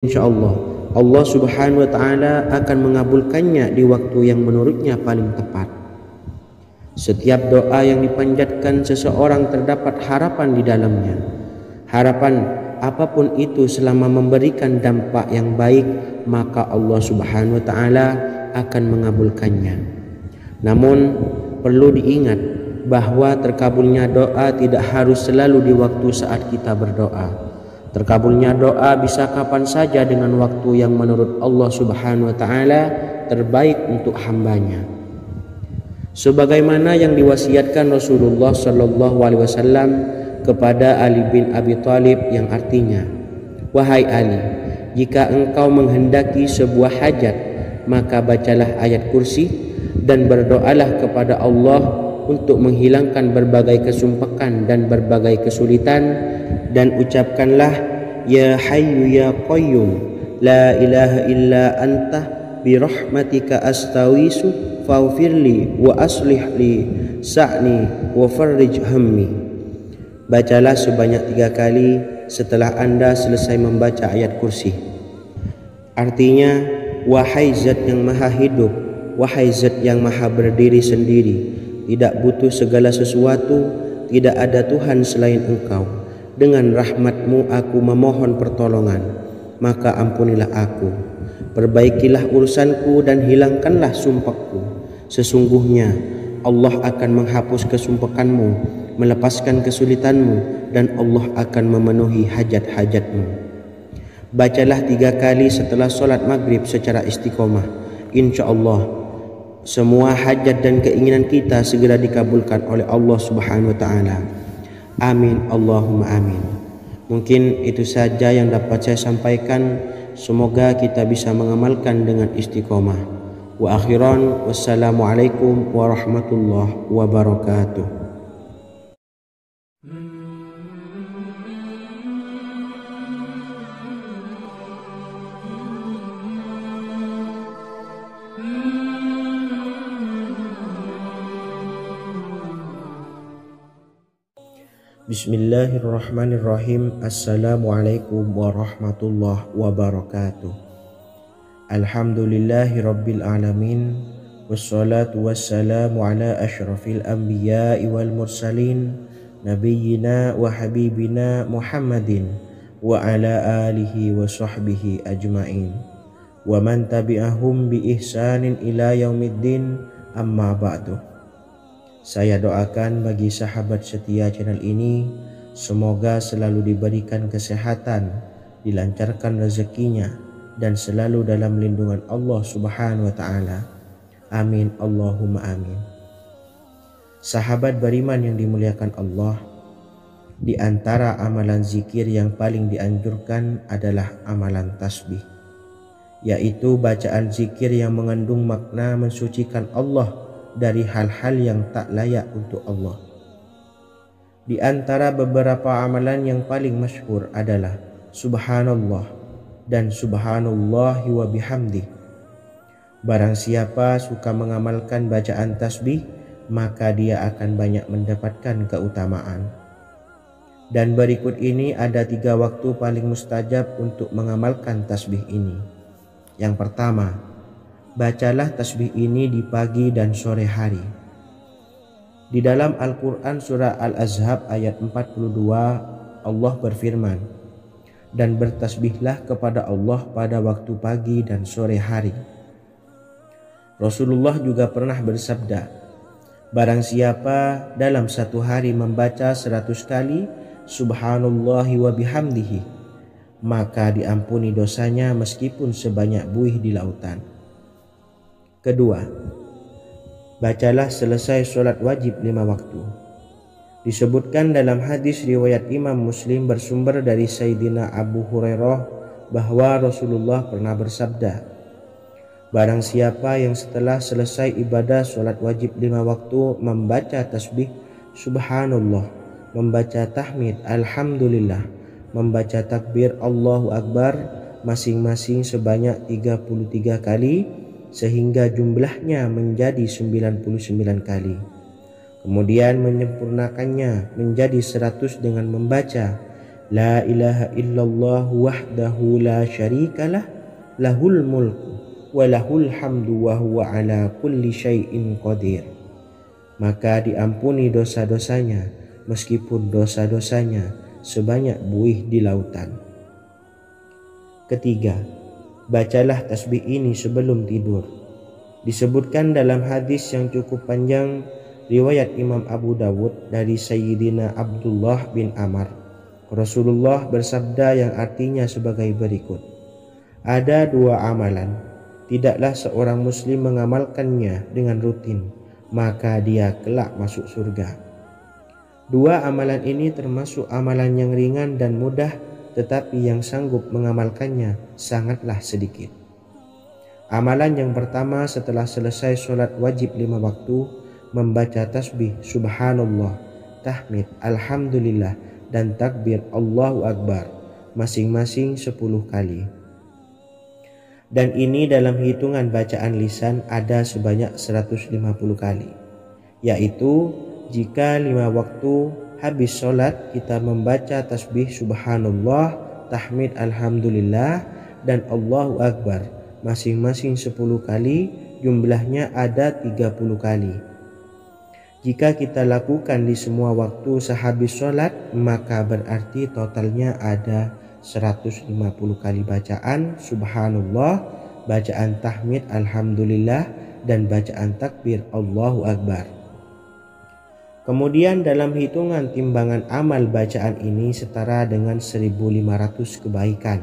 insyaallah Allah Subhanahu wa taala akan mengabulkannya di waktu yang menurutnya paling tepat. Setiap doa yang dipanjatkan seseorang terdapat harapan di dalamnya. Harapan apapun itu selama memberikan dampak yang baik, maka Allah Subhanahu wa taala akan mengabulkannya. Namun perlu diingat bahwa terkabulnya doa tidak harus selalu di waktu saat kita berdoa. Terkabulnya doa bisa kapan saja dengan waktu yang menurut Allah Subhanahu wa taala terbaik untuk hambanya. Sebagaimana yang diwasiatkan Rasulullah sallallahu alaihi wasallam kepada Ali bin Abi Thalib, yang artinya, "Wahai Ali, jika engkau menghendaki sebuah hajat, maka bacalah ayat kursi dan berdoalah kepada Allah untuk menghilangkan berbagai kesumpakan dan berbagai kesulitan, dan ucapkanlah, Ya Hayyu Ya Qayyum, La ilaha illa anta birahmatika astawisu faghfirli wa aslih li sa'ni wa farrij hammi." Bacalah sebanyak 3 kali setelah Anda selesai membaca ayat kursi. Artinya, wahai zat yang maha hidup, wahai zat yang maha berdiri sendiri, tidak butuh segala sesuatu, tidak ada Tuhan selain Engkau. Dengan rahmat-Mu aku memohon pertolongan, maka ampunilah aku. Perbaikilah urusanku dan hilangkanlah sumpahku. Sesungguhnya Allah akan menghapus kesumpakanmu, melepaskan kesulitanmu, dan Allah akan memenuhi hajat-hajatmu. Bacalah 3 kali setelah solat maghrib secara istiqomah. InsyaAllah semua hajat dan keinginan kita segera dikabulkan oleh Allah Subhanahu wa taala. Amin Allahumma amin. Mungkin itu saja yang dapat saya sampaikan. Semoga kita bisa mengamalkan dengan istiqomah. Wa akhiran, wassalamualaikum warahmatullahi wabarakatuh. Bismillahirrahmanirrahim. Assalamualaikum warahmatullahi wabarakatuh. Alhamdulillahi rabbil alamin, wassalatu wassalamu ala ashrafil anbiya'i wal mursalin, nabiyyina wa habibina Muhammadin wa ala alihi wa sahbihi ajma'in, wa man tabi'ahum bi ihsanin ila yaumiddin, amma ba'du. Saya doakan bagi sahabat setia channel ini, semoga selalu diberikan kesehatan, dilancarkan rezekinya, dan selalu dalam lindungan Allah Subhanahu wa taala. Amin Allahumma amin. Sahabat beriman yang dimuliakan Allah, di antara amalan zikir yang paling dianjurkan adalah amalan tasbih, yaitu bacaan zikir yang mengandung makna mensucikan Allah dari hal-hal yang tak layak untuk Allah. Di antara beberapa amalan yang paling masyhur adalah Subhanallah dan Subhanallahi wa bihamdih. Barang siapa suka mengamalkan bacaan tasbih, maka dia akan banyak mendapatkan keutamaan. Dan berikut ini ada 3 waktu paling mustajab untuk mengamalkan tasbih ini. Yang pertama, bacalah tasbih ini di pagi dan sore hari. Di dalam Al-Quran surah Al-Ahzab ayat 42, Allah berfirman, "Dan bertasbihlah kepada Allah pada waktu pagi dan sore hari." Rasulullah juga pernah bersabda, "Barang siapa dalam satu hari membaca 100 kali Subhanallahi wa bihamdihi, maka diampuni dosanya meskipun sebanyak buih di lautan." Kedua, bacalah selesai sholat wajib 5 waktu. Disebutkan dalam hadis riwayat Imam Muslim bersumber dari Sayyidina Abu Hurairah bahwa Rasulullah pernah bersabda, "Barang siapa yang setelah selesai ibadah sholat wajib 5 waktu membaca tasbih Subhanallah, membaca tahmid Alhamdulillah, membaca takbir Allahu Akbar masing-masing sebanyak 33 kali, sehingga jumlahnya menjadi 99 kali. Kemudian menyempurnakannya menjadi 100 dengan membaca La ilaha illallah wahdahu la syarikalah, lahul mulku wa lahul hamdu wa huwa ala kulli syai'in qadir. Maka diampuni dosa-dosanya meskipun dosa-dosanya sebanyak buih di lautan. Ketiga, bacalah tasbih ini sebelum tidur. Disebutkan dalam hadis yang cukup panjang riwayat Imam Abu Dawud dari Sayyidina Abdullah bin Amr, Rasulullah bersabda yang artinya sebagai berikut: ada dua amalan, tidaklah seorang muslim mengamalkannya dengan rutin, maka dia kelak masuk surga. Dua amalan ini termasuk amalan yang ringan dan mudah, tetapi yang sanggup mengamalkannya sangatlah sedikit. Amalan yang pertama setelah selesai sholat wajib 5 waktu, membaca tasbih subhanallah, tahmid, alhamdulillah, dan takbir Allahu Akbar masing-masing 10 kali. Dan ini dalam hitungan bacaan lisan ada sebanyak 150 kali, yaitu jika 5 waktu habis sholat kita membaca tasbih subhanallah, tahmid, alhamdulillah, dan Allahu Akbar masing-masing 10 kali, jumlahnya ada 30 kali. Jika kita lakukan di semua waktu sehabis sholat, maka berarti totalnya ada 150 kali bacaan subhanallah, bacaan tahmid alhamdulillah, dan bacaan takbir Allahu Akbar. Kemudian dalam hitungan timbangan amal bacaan ini setara dengan 1500 kebaikan.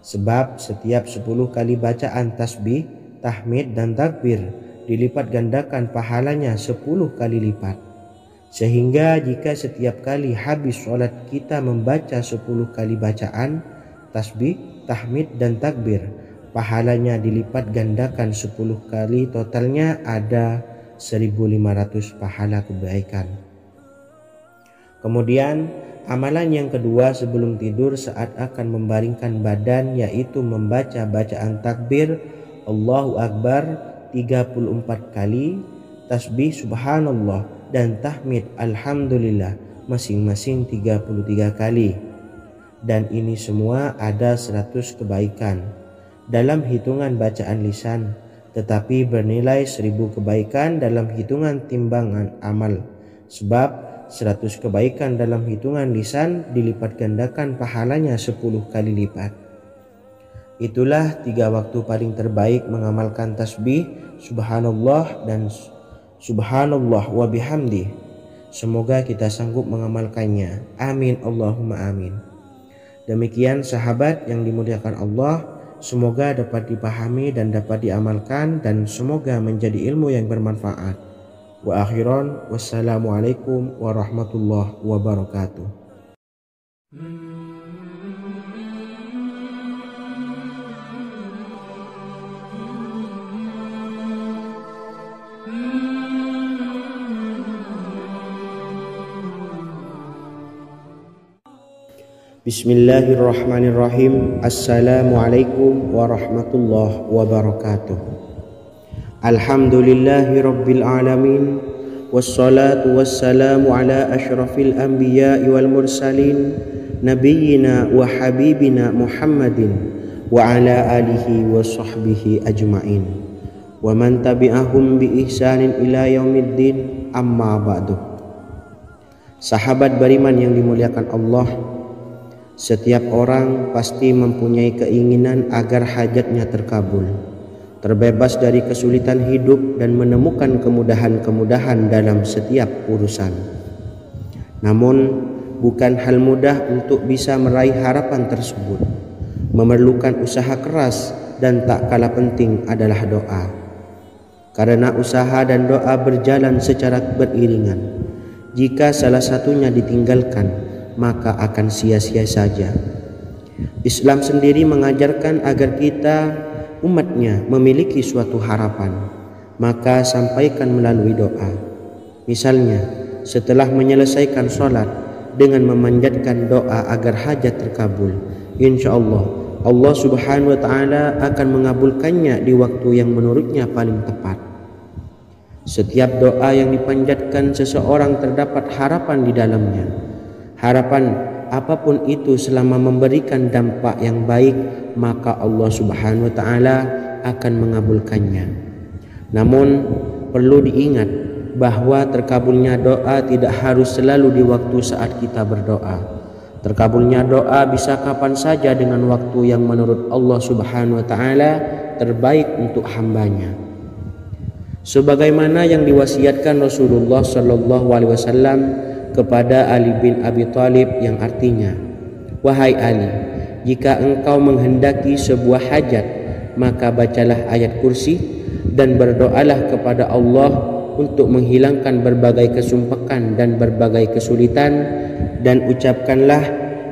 Sebab setiap 10 kali bacaan tasbih, tahmid, dan takbir dilipat gandakan pahalanya 10 kali lipat. Sehingga jika setiap kali habis sholat kita membaca 10 kali bacaan tasbih, tahmid, dan takbir, pahalanya dilipat gandakan 10 kali, totalnya ada 1500 pahala kebaikan. Kemudian amalan yang kedua sebelum tidur saat akan membaringkan badan, yaitu membaca bacaan takbir Allahu Akbar 34 kali, tasbih subhanallah, dan tahmid alhamdulillah masing-masing 33 kali. Dan ini semua ada 100 kebaikan dalam hitungan bacaan lisan, tetapi bernilai 1000 kebaikan dalam hitungan timbangan amal. Sebab 100 kebaikan dalam hitungan lisan dilipat gandakan pahalanya 10 kali lipat. Itulah 3 waktu paling terbaik mengamalkan tasbih subhanallah dan subhanallah wa bihamdi. Semoga kita sanggup mengamalkannya. Amin Allahumma amin. Demikian sahabat yang dimuliakan Allah, semoga dapat dipahami dan dapat diamalkan, dan semoga menjadi ilmu yang bermanfaat. Wa akhiran, wassalamualaikum warahmatullahi wabarakatuh. Bismillahirrahmanirrahim. Assalamualaikum warahmatullahi wabarakatuh. Alhamdulillahi rabbil alamin, wassalatu wassalamu ala ashrafil anbiya'i wal mursalin, nabiyyina wa habibina Muhammadin wa ala alihi wa sahbihi ajma'in, wa man tabi'ahum bi ihsanin ila yaumiddin, amma ba'du. Sahabat beriman yang dimuliakan Allah, setiap orang pasti mempunyai keinginan agar hajatnya terkabul, terbebas dari kesulitan hidup, dan menemukan kemudahan-kemudahan dalam setiap urusan. Namun bukan hal mudah untuk bisa meraih harapan tersebut. Memerlukan usaha keras, dan tak kalah penting adalah doa. Karena usaha dan doa berjalan secara beriringan. Jika salah satunya ditinggalkan, maka akan sia-sia saja. Islam sendiri mengajarkan agar kita umatnya memiliki suatu harapan, maka sampaikan melalui doa. Misalnya setelah menyelesaikan sholat dengan memanjatkan doa agar hajat terkabul, insya Allah Allah subhanahu wa ta'ala akan mengabulkannya di waktu yang menurutnya paling tepat. Setiap doa yang dipanjatkan seseorang terdapat harapan di dalamnya. Harapan apapun itu selama memberikan dampak yang baik, maka Allah Subhanahu wa taala akan mengabulkannya. Namun perlu diingat bahwa terkabulnya doa tidak harus selalu di waktu saat kita berdoa. Terkabulnya doa bisa kapan saja dengan waktu yang menurut Allah Subhanahu wa taala terbaik untuk hambanya. Sebagaimana yang diwasiatkan Rasulullah sallallahu alaihi wasallam kepada Ali bin Abi Thalib yang artinya, "Wahai Ali, jika engkau menghendaki sebuah hajat, maka bacalah ayat kursi dan berdoalah kepada Allah untuk menghilangkan berbagai kesumpakan dan berbagai kesulitan, dan ucapkanlah,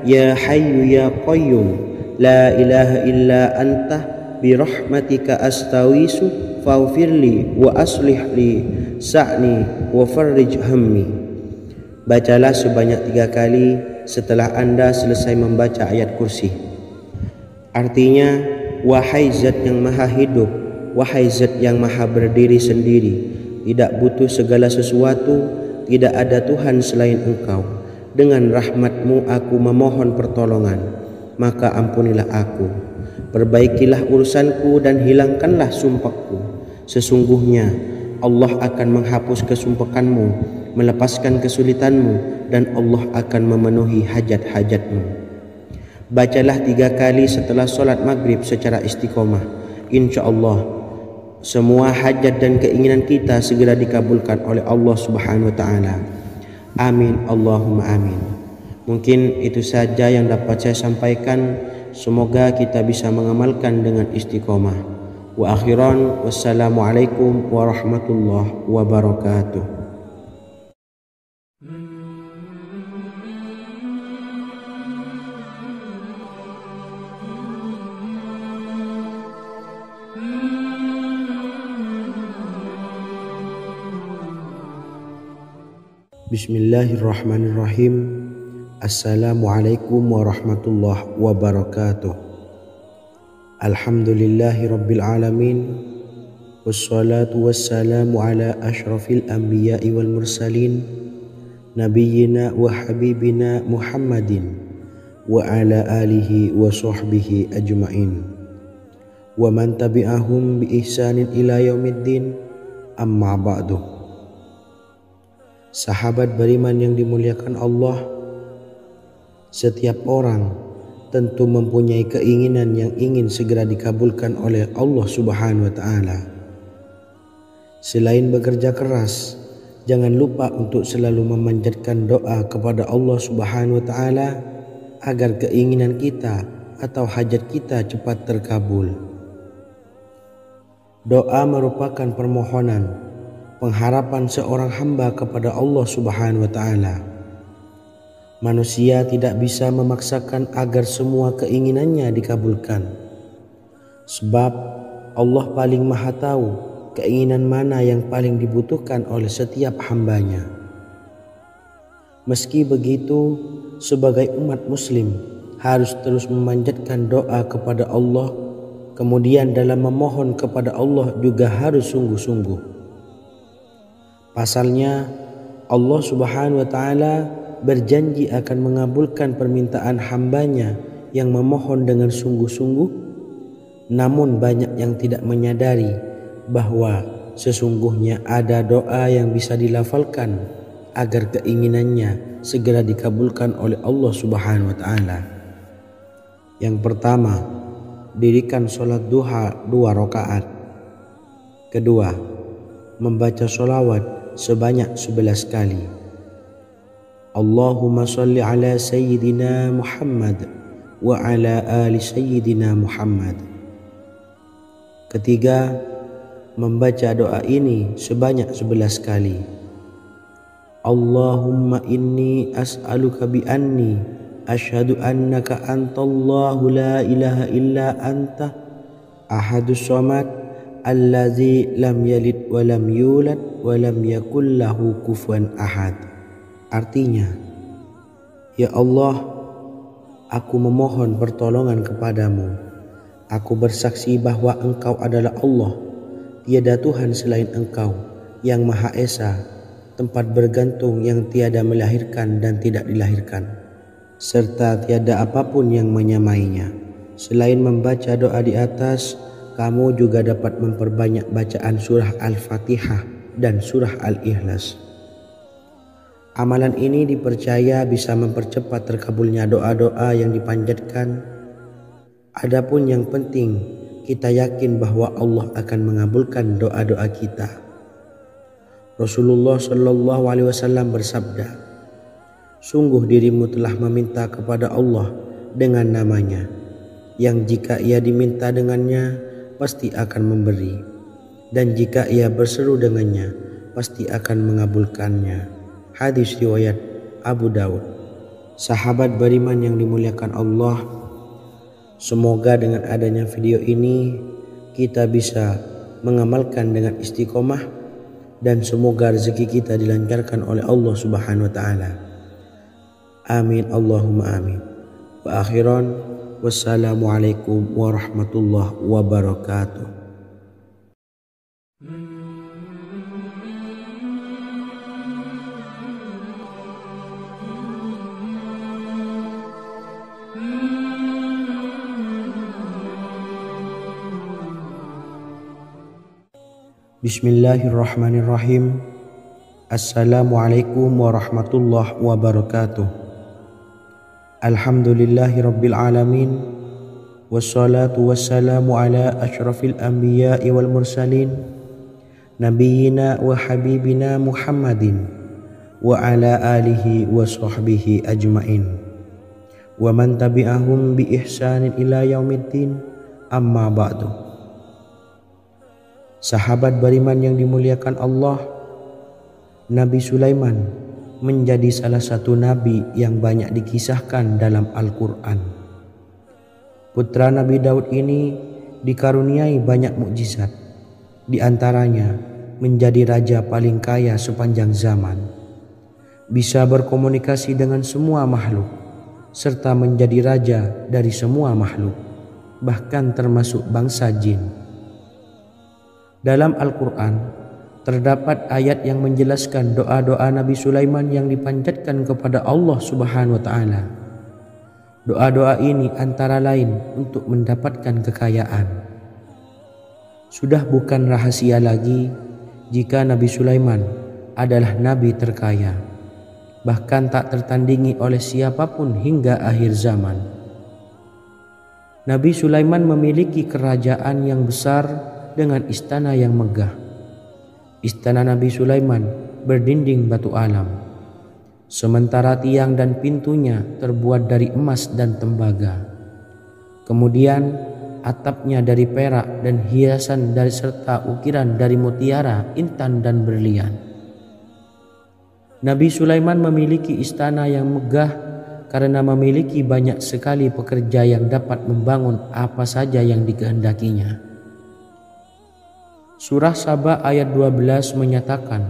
Ya Hayyu Ya Qayyum, La ilaha illa anta birahmatika astawisu faghfirli wa aslih li sa'ni wa farrij hammi." Bacalah sebanyak 3 kali setelah Anda selesai membaca ayat kursi. Artinya, wahai zat yang maha hidup, wahai zat yang maha berdiri sendiri, tidak butuh segala sesuatu, tidak ada Tuhan selain Engkau. Dengan rahmat-Mu aku memohon pertolongan, maka ampunilah aku. Perbaikilah urusanku dan hilangkanlah sumpahku. Sesungguhnya Allah akan menghapus kesumpahanmu, melepaskan kesulitanmu, dan Allah akan memenuhi hajat-hajatmu. Bacalah 3 kali setelah solat maghrib secara istiqomah. Insya Allah semua hajat dan keinginan kita segera dikabulkan oleh Allah Subhanahu wa taala. Amin Allahumma amin. Mungkin itu saja yang dapat saya sampaikan. Semoga kita bisa mengamalkan dengan istiqomah. Wa akhiran, wassalamualaikum warahmatullahi wabarakatuh. Bismillahirrahmanirrahim. Assalamualaikum warahmatullahi wabarakatuh. Alhamdulillahi rabbil alamin. Wassalatu wassalamu ala ashrafil anbiya'i wal mursalin, nabiyyina wa habibina Muhammadin wa ala alihi wa sahbihi ajma'in wa man tabi'ahum bi ihsanin ila yaumiddin, amma ba'du. Sahabat beriman yang dimuliakan Allah, setiap orang tentu mempunyai keinginan yang ingin segera dikabulkan oleh Allah Subhanahu wa taala. Selain bekerja keras, jangan lupa untuk selalu memanjatkan doa kepada Allah Subhanahu wa taala agar keinginan kita atau hajat kita cepat terkabul. Doa merupakan permohonan, pengharapan seorang hamba kepada Allah Subhanahu wa taala. Manusia tidak bisa memaksakan agar semua keinginannya dikabulkan, sebab Allah paling maha tahu keinginan mana yang paling dibutuhkan oleh setiap hambanya. Meski begitu, sebagai umat muslim harus terus memanjatkan doa kepada Allah, kemudian dalam memohon kepada Allah juga harus sungguh-sungguh. Pasalnya Allah Subhanahu wa taala berjanji akan mengabulkan permintaan hambanya yang memohon dengan sungguh-sungguh. Namun banyak yang tidak menyadari bahwa sesungguhnya ada doa yang bisa dilafalkan agar keinginannya segera dikabulkan oleh Allah Subhanahu wa taala. Yang pertama, dirikan sholat duha 2 rakaat. Kedua, membaca sholawat sebanyak 11 kali. Allahumma salli ala sayyidina Muhammad wa ala ali sayyidina Muhammad. Ketiga, membaca doa ini sebanyak 11 kali. Allahumma inni as'aluka bi anni asyhadu annaka antallahu la ilaha illa anta ahadus samad allazi lam yalid wa lam yulad wa lam yakul lahu kufuwan ahad. Artinya, ya Allah, aku memohon pertolongan kepadamu. Aku bersaksi bahwa Engkau adalah Allah, tiada Tuhan selain Engkau, yang Maha Esa, tempat bergantung yang tiada melahirkan dan tidak dilahirkan. serta tiada apapun yang menyamainya. Selain membaca doa di atas, kamu juga dapat memperbanyak bacaan surah Al-Fatihah dan surah Al-Ikhlas. Amalan ini dipercaya bisa mempercepat terkabulnya doa-doa yang dipanjatkan. Adapun yang penting, kita yakin bahwa Allah akan mengabulkan doa-doa kita. Rasulullah Shallallahu Alaihi Wasallam bersabda, "Sungguh dirimu telah meminta kepada Allah dengan namanya, yang jika ia diminta dengannya, pasti akan memberi. Dan jika ia berseru dengannya, pasti akan mengabulkannya." Hadis riwayat Abu Daud. Sahabat beriman yang dimuliakan Allah, semoga dengan adanya video ini kita bisa mengamalkan dengan istiqomah, dan semoga rezeki kita dilancarkan oleh Allah Subhanahu wa taala. Amin Allahumma amin. Wa akhiran, wassalamualaikum warahmatullahi wabarakatuh. Bismillahirrahmanirrahim. Assalamualaikum warahmatullahi wabarakatuh. Alhamdulillahi rabbil alamin. Wassalatu wassalamu ala ashrafil anbiya'i wal mursalin, nabiyyina wa habibina Muhammadin wa ala alihi wa sahbihi ajmain, wa man tabi'ahum bi ihsanin ila yaumiddin, amma ba'du. Sahabat beriman yang dimuliakan Allah, Nabi Sulaiman menjadi salah satu nabi yang banyak dikisahkan dalam Al-Quran. Putra Nabi Daud ini dikaruniai banyak mukjizat, di antaranya menjadi raja paling kaya sepanjang zaman, bisa berkomunikasi dengan semua makhluk, serta menjadi raja dari semua makhluk, bahkan termasuk bangsa jin. Dalam Al-Quran terdapat ayat yang menjelaskan doa-doa Nabi Sulaiman yang dipanjatkan kepada Allah Subhanahu wa taala. Doa-doa ini antara lain untuk mendapatkan kekayaan. Sudah bukan rahasia lagi jika Nabi Sulaiman adalah nabi terkaya, bahkan tak tertandingi oleh siapapun hingga akhir zaman. Nabi Sulaiman memiliki kerajaan yang besar dengan istana yang megah. Istana Nabi Sulaiman berdinding batu alam, sementara tiang dan pintunya terbuat dari emas dan tembaga. Kemudian atapnya dari perak dan hiasan dari serta ukiran dari mutiara, intan dan berlian. Nabi Sulaiman memiliki istana yang megah karena memiliki banyak sekali pekerja yang dapat membangun apa saja yang dikehendakinya. Surah Saba ayat 12 menyatakan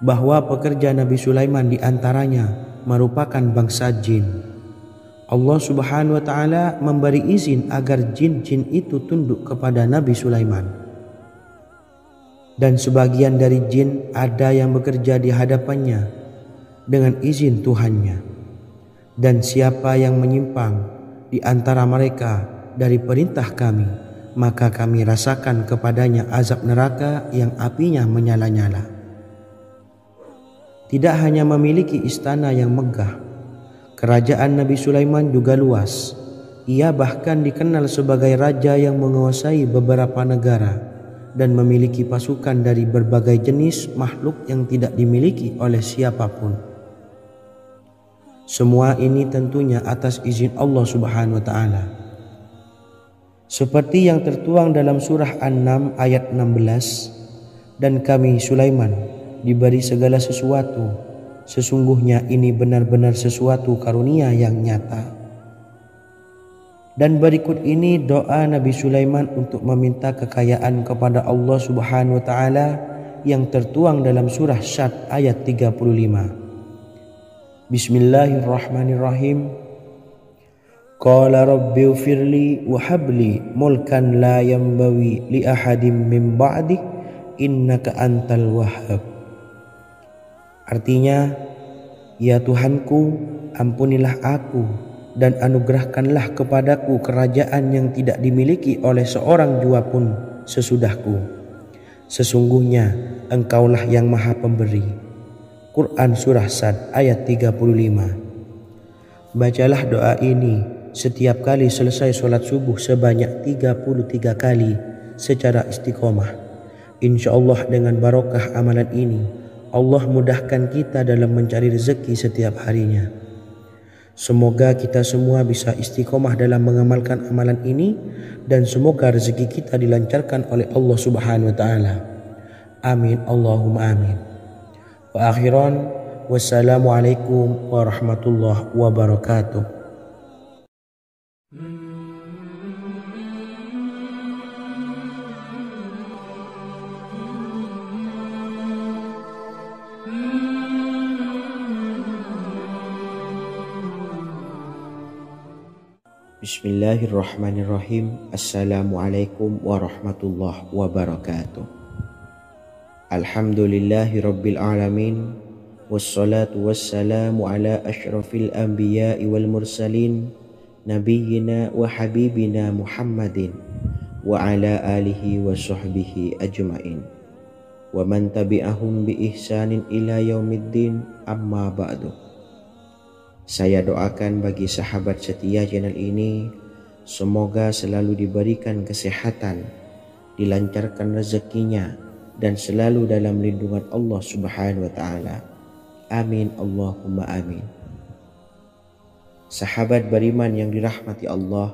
bahwa pekerja Nabi Sulaiman diantaranya merupakan bangsa jin. Allah Subhanahu wa taala memberi izin agar jin-jin itu tunduk kepada Nabi Sulaiman. Dan sebagian dari jin ada yang bekerja di hadapannya dengan izin Tuhannya. Dan siapa yang menyimpang di antara mereka dari perintah kami, maka kami rasakan kepadanya azab neraka yang apinya menyala-nyala. Tidak hanya memiliki istana yang megah, kerajaan Nabi Sulaiman juga luas. Ia bahkan dikenal sebagai raja yang menguasai beberapa negara dan memiliki pasukan dari berbagai jenis makhluk yang tidak dimiliki oleh siapapun. Semua ini tentunya atas izin Allah Subhanahu wa taala. Seperti yang tertuang dalam surah An-Naml ayat 16, dan kami Sulaiman diberi segala sesuatu, sesungguhnya ini benar-benar sesuatu karunia yang nyata. Dan berikut ini doa Nabi Sulaiman untuk meminta kekayaan kepada Allah Subhanahu wa taala yang tertuang dalam surah Syad ayat 35. Bismillahirrahmanirrahim. Qala rabbi ufirli wa habli mulkan la yanbawi li ahadim min ba'di innaka antal wahhab. Artinya, ya Tuhanku, ampunilah aku dan anugerahkanlah kepadaku kerajaan yang tidak dimiliki oleh seorang jua pun sesudahku. Sesungguhnya Engkaulah yang Maha Pemberi. Quran Surah Sad ayat 35. Bacalah doa ini setiap kali selesai sholat subuh sebanyak 33 kali secara istiqomah. Insya Allah dengan barokah amalan ini, Allah mudahkan kita dalam mencari rezeki setiap harinya. Semoga kita semua bisa istiqomah dalam mengamalkan amalan ini dan semoga rezeki kita dilancarkan oleh Allah Subhanahu wa taala. Amin Allahumma amin. Wa akhiran wassalamualaikum warahmatullahi wabarakatuh. Bismillahirrahmanirrahim. Assalamualaikum warahmatullahi wabarakatuh. Alhamdulillahi rabbil alamin. Wassalatu wassalamu ala ashrafil anbiya'i wal mursalin, nabiyyina wa habibina Muhammadin wa ala alihi wa sahbihi ajma'in wa man tabi'ahum bi ihsanin ila yaumiddin, amma ba'du. Saya doakan bagi sahabat setia channel ini, semoga selalu diberikan kesehatan, dilancarkan rezekinya, dan selalu dalam lindungan Allah Subhanahu wa taala. Amin Allahumma amin. Sahabat beriman yang dirahmati Allah,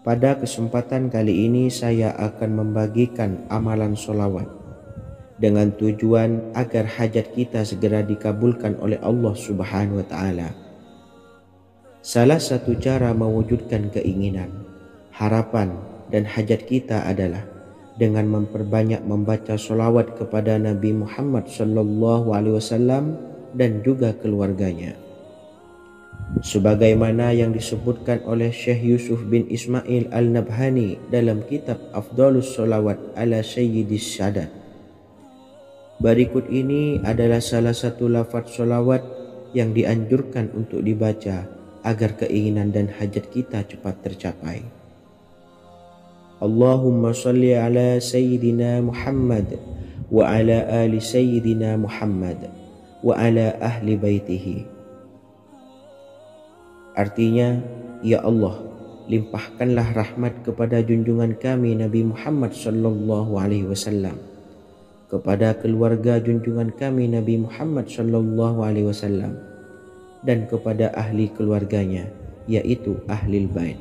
pada kesempatan kali ini saya akan membagikan amalan sholawat dengan tujuan agar hajat kita segera dikabulkan oleh Allah Subhanahu wa taala. Salah satu cara mewujudkan keinginan, harapan, dan hajat kita adalah dengan memperbanyak membaca sholawat kepada Nabi Muhammad SAW dan juga keluarganya. Sebagaimana yang disebutkan oleh Syekh Yusuf bin Ismail Al-Nabhani dalam kitab Afdhalus Sholawat ala Sayyidis Sadat. Berikut ini adalah salah satu lafaz sholawat yang dianjurkan untuk dibaca agar keinginan dan hajat kita cepat tercapai. Allahumma salli ala Sayyidina Muhammad wa ala ali Sayyidina Muhammad wa ala ahli baitihi. Artinya, ya Allah, limpahkanlah rahmat kepada junjungan kami Nabi Muhammad sallallahu alaihi wasallam, kepada keluarga junjungan kami Nabi Muhammad sallallahu alaihi wasallam, dan kepada ahli keluarganya, yaitu ahlil bait.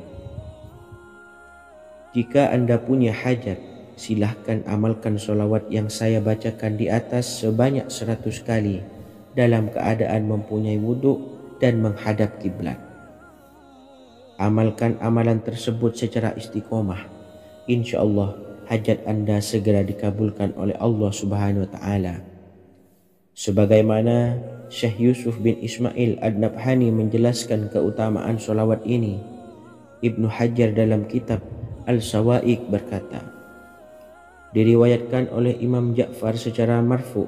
Jika Anda punya hajat, silahkan amalkan sholawat yang saya bacakan di atas sebanyak 100 kali dalam keadaan mempunyai wudhu dan menghadap kiblat. Amalkan amalan tersebut secara istiqomah. Insya Allah hajat Anda segera dikabulkan oleh Allah Subhanahu wa taala. Sebagaimana Syekh Yusuf bin Ismail Ad-Nabhani menjelaskan keutamaan sholawat ini, Ibnu Hajar dalam kitab Al-Sawa'iq berkata, diriwayatkan oleh Imam Ja'far secara marfu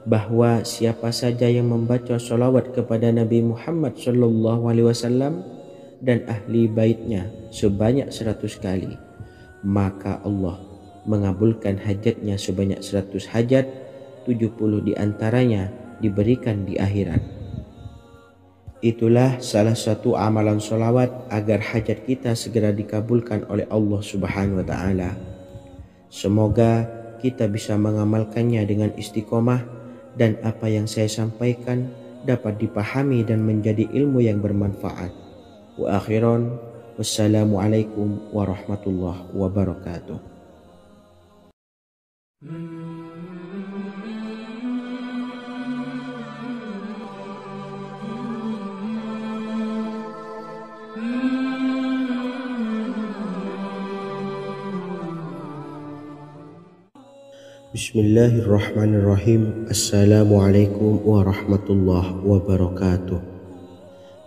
bahwa siapa saja yang membaca sholawat kepada Nabi Muhammad SAW dan ahli baitnya sebanyak 100 kali, maka Allah mengabulkan hajatnya sebanyak 100 hajat, 70 diantaranya diberikan di akhirat. Itulah salah satu amalan sholawat agar hajat kita segera dikabulkan oleh Allah Subhanahu wa taala. Semoga kita bisa mengamalkannya dengan istiqomah dan apa yang saya sampaikan dapat dipahami dan menjadi ilmu yang bermanfaat. Wa akhiran, wassalamualaikum warahmatullahi wabarakatuh. Bismillahirrahmanirrahim. Assalamualaikum warahmatullahi wabarakatuh.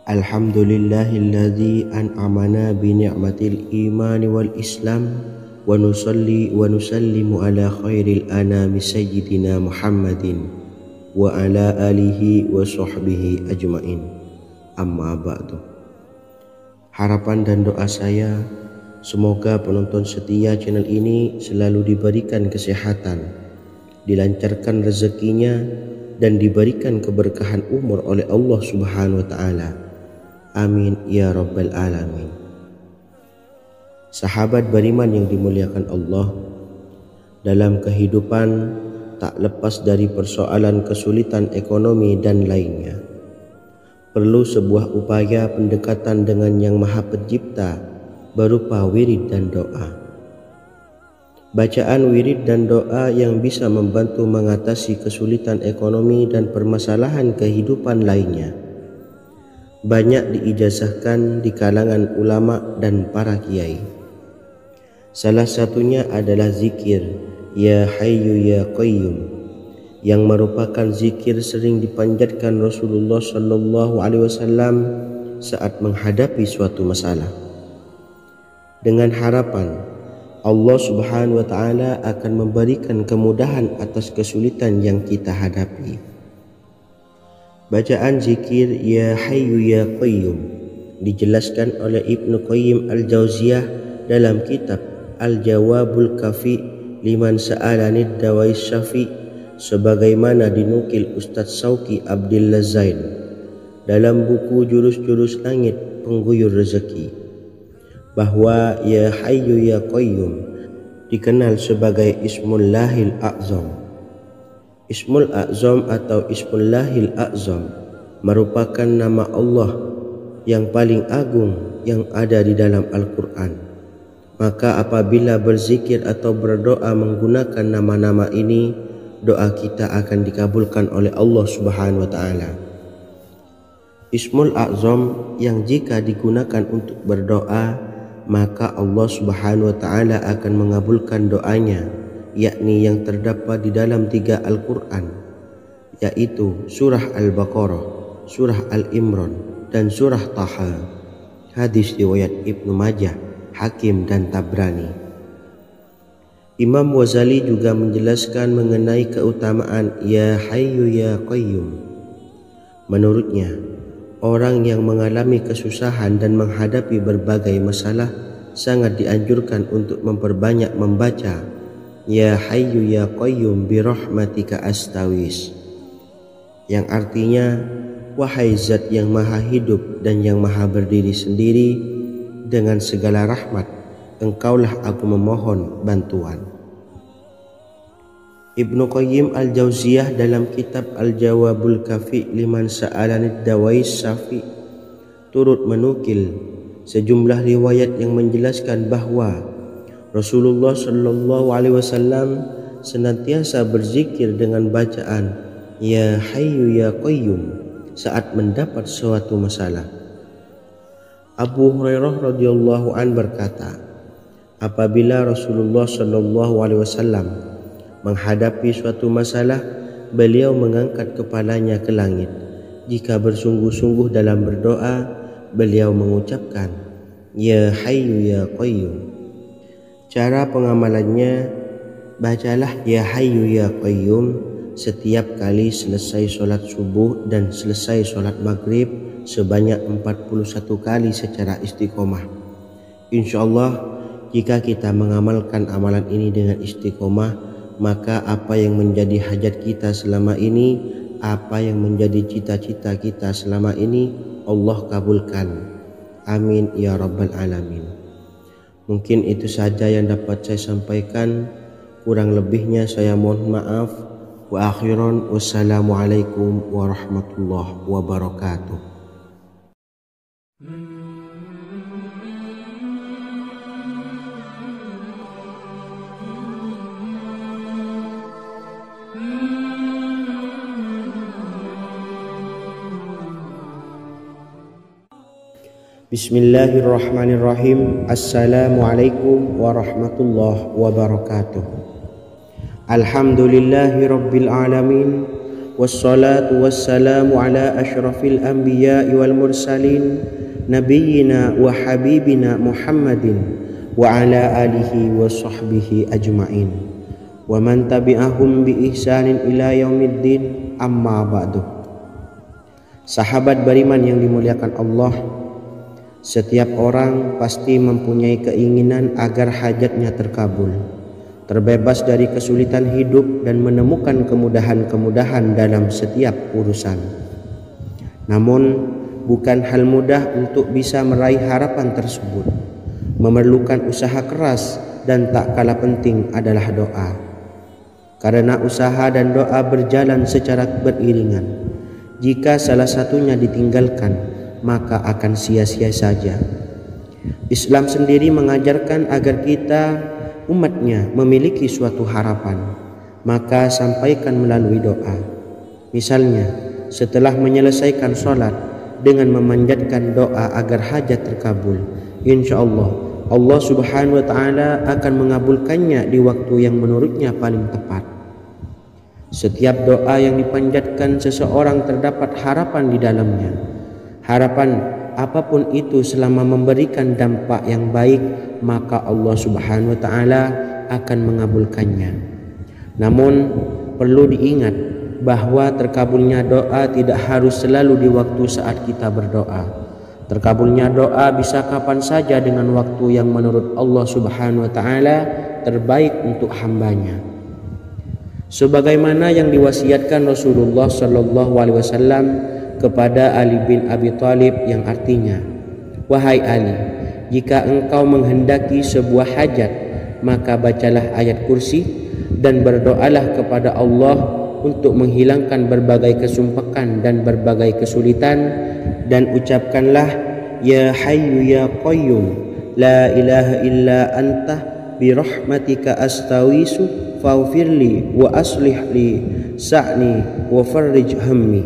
Alhamdulillahilladzi an'amana bi ni'matil imani wal islam wa nusalli wa nusallimu ala khairil anami sayyidina Muhammadin wa ala alihi wa sahbihi ajmain. Amma ba'du. Harapan dan doa saya, semoga penonton setia channel ini selalu diberikan kesehatan, dilancarkan rezekinya, dan diberikan keberkahan umur oleh Allah Subhanahu wa Ta'ala. Amin ya Rabbal Alamin. Sahabat beriman yang dimuliakan Allah, dalam kehidupan tak lepas dari persoalan kesulitan ekonomi dan lainnya. Perlu sebuah upaya pendekatan dengan Yang Maha Pencipta berupa wirid dan doa. Bacaan wirid dan doa yang bisa membantu mengatasi kesulitan ekonomi dan permasalahan kehidupan lainnya banyak diijazahkan di kalangan ulama dan para kiai. Salah satunya adalah zikir Ya Hayyu Ya Qayyum, yang merupakan zikir sering dipanjatkan Rasulullah SAW saat menghadapi suatu masalah, dengan harapan Allah Subhanahu wa Ta'ala akan memberikan kemudahan atas kesulitan yang kita hadapi. Bacaan zikir Ya Hayyu Ya Qayyum dijelaskan oleh Ibnu Qayyim Al-Jauziyah dalam kitab Al-Jawabul Kafi liman sa'alanid dawais syafi, sebagaimana dinukil Ustadz Sauki Abdillah Zain dalam buku Jurus-Jurus Langit Pengguyur Rezeki, bahwa Ya Hayyu Ya Qayyum dikenal sebagai Ismullahil A'zam. Ismul A'zam atau Ismullahil A'zam merupakan nama Allah yang paling agung yang ada di dalam Al-Quran. Maka apabila berzikir atau berdoa menggunakan nama-nama ini, doa kita akan dikabulkan oleh Allah Subhanahu wa Ta'ala. Ismul A'zam yang jika digunakan untuk berdoa, maka Allah Subhanahu wa Ta'ala akan mengabulkan doanya, yakni yang terdapat di dalam 3 Al-Quran, yaitu surah Al-Baqarah, surah Al-Imran, dan surah Taha. Hadis riwayat Ibnu Majah, Hakim, dan Tabrani. Imam Ghazali juga menjelaskan mengenai keutamaan Ya Hayyu Ya Qayyum. Menurutnya, orang yang mengalami kesusahan dan menghadapi berbagai masalah sangat dianjurkan untuk memperbanyak membaca Ya Hayyu Ya Qayyum bi rahmatika astawis, yang artinya, wahai Zat yang maha hidup dan yang maha berdiri sendiri, dengan segala rahmat engkaulah aku memohon bantuan. Ibnu Qayyim Al-Jauziyah dalam kitab Al-Jawabul Kafi liman sa'alanid dawais syafi turut menukil sejumlah riwayat yang menjelaskan bahwa Rasulullah SAW senantiasa berzikir dengan bacaan Ya Hayyu Ya Qayyum saat mendapat suatu masalah. Abu Hurairah radhiyallahu an berkata, apabila Rasulullah SAW menghadapi suatu masalah, beliau mengangkat kepalanya ke langit. Jika bersungguh-sungguh dalam berdoa, beliau mengucapkan Ya Hayyu Ya Qayyum. Cara pengamalannya, bacalah Ya Hayyu Ya Qayyum setiap kali selesai sholat subuh dan selesai sholat maghrib sebanyak 41 kali secara istiqomah. Insyaallah, jika kita mengamalkan amalan ini dengan istiqomah, maka apa yang menjadi hajat kita selama ini, apa yang menjadi cita-cita kita selama ini, Allah kabulkan. Amin ya Rabbal Alamin. Mungkin itu saja yang dapat saya sampaikan. Kurang lebihnya saya mohon maaf. Wa akhiran, wassalamualaikum warahmatullahi wabarakatuh. Bismillahirrahmanirrahim. Assalamualaikum warahmatullahi wabarakatuh. Alhamdulillahi rabbil alamin, wassalatu wassalamu ala asyrafil anbiya'i wal mursalin, nabiyyina wa habibina Muhammadin wa ala alihi wa sahbihi ajma'in wa man tabi'ahum bi ihsanin ila yaumiddin, amma ba'du. Sahabat beriman yang dimuliakan Allah, setiap orang pasti mempunyai keinginan agar hajatnya terkabul, terbebas dari kesulitan hidup dan menemukan kemudahan-kemudahan dalam setiap urusan. Namun, bukan hal mudah untuk bisa meraih harapan tersebut. Memerlukan usaha keras dan tak kalah penting adalah doa. Karena usaha dan doa berjalan secara beriringan. Jika salah satunya ditinggalkan, maka akan sia-sia saja. Islam sendiri mengajarkan agar kita umatnya memiliki suatu harapan, maka sampaikan melalui doa. Misalnya, setelah menyelesaikan sholat dengan memanjatkan doa agar hajat terkabul, insya Allah Subhanahu wa Ta'ala akan mengabulkannya di waktu yang menurutnya paling tepat. Setiap doa yang dipanjatkan seseorang terdapat harapan di dalamnya. Harapan apapun itu selama memberikan dampak yang baik, maka Allah Subhanahu wa Ta'ala akan mengabulkannya. Namun perlu diingat bahwa terkabulnya doa tidak harus selalu di waktu saat kita berdoa. Terkabulnya doa bisa kapan saja dengan waktu yang menurut Allah Subhanahu wa Ta'ala terbaik untuk hambanya. Sebagaimana yang diwasiatkan Rasulullah Sallallahu Alaihi Wasallam kepada Ali bin Abi Thalib, yang artinya, "Wahai Ali, jika engkau menghendaki sebuah hajat, maka bacalah ayat kursi dan berdoalah kepada Allah untuk menghilangkan berbagai kesumpakan dan berbagai kesulitan, dan ucapkanlah, Ya Hayyu Ya Qayyum, La ilaha illa anta birahmatika astawisu faghfirli wa aslih li sa'ni wa farrij hammi."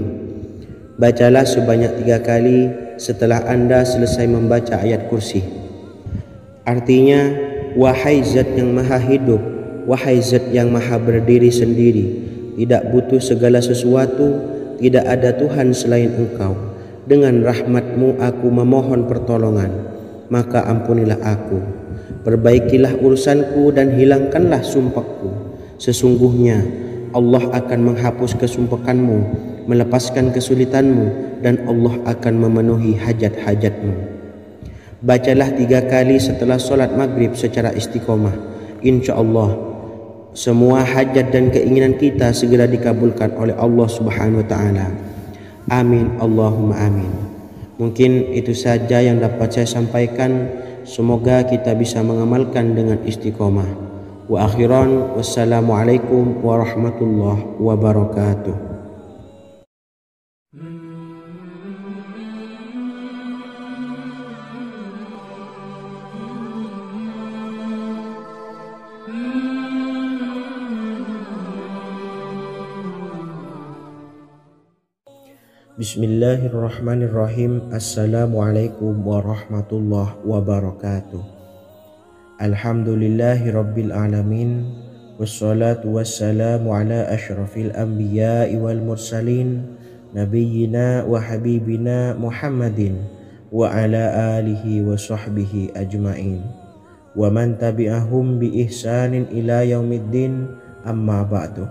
Bacalah sebanyak 3 kali setelah Anda selesai membaca ayat kursi. Artinya, wahai zat yang maha hidup, wahai zat yang maha berdiri sendiri, tidak butuh segala sesuatu, tidak ada Tuhan selain Engkau. Dengan rahmat-Mu aku memohon pertolongan, maka ampunilah aku. Perbaikilah urusanku dan hilangkanlah sumpahku. Sesungguhnya Allah akan menghapus kesumpakanmu, melepaskan kesulitanmu, dan Allah akan memenuhi hajat-hajatmu. Bacalah 3 kali setelah sholat maghrib secara istiqomah. Insya Allah semua hajat dan keinginan kita segera dikabulkan oleh Allah Subhanahu wa Ta'ala. Amin Allahumma amin. Mungkin itu saja yang dapat saya sampaikan. Semoga kita bisa mengamalkan dengan istiqomah. Wa akhiran, wassalamualaikum warahmatullahi wabarakatuh. Bismillahirrahmanirrahim. Assalamualaikum warahmatullahi wabarakatuh. Alhamdulillahi rabbil alamin. Wassalatu wassalamu ala ashrafil anbiya'i wal mursalin, nabiyyina wa habibina Muhammadin wa ala alihi wa sahbihi ajma'in, wa man tabi'ahum bi ihsanin ila yaumiddin, amma ba'du.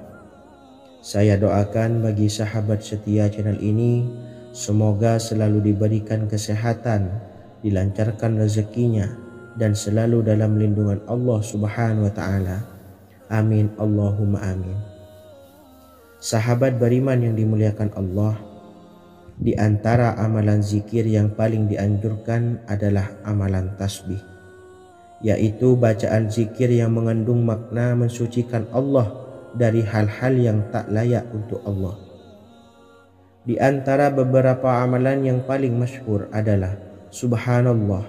Saya doakan bagi sahabat setia channel ini, semoga selalu diberikan kesehatan, dilancarkan rezekinya, dan selalu dalam lindungan Allah Subhanahu wa Ta'ala. Amin Allahumma amin. Sahabat beriman yang dimuliakan Allah, di antara amalan zikir yang paling dianjurkan adalah amalan tasbih, yaitu bacaan zikir yang mengandung makna mensucikan Allah dari hal-hal yang tak layak untuk Allah. Di antara beberapa amalan yang paling masyhur adalah Subhanallah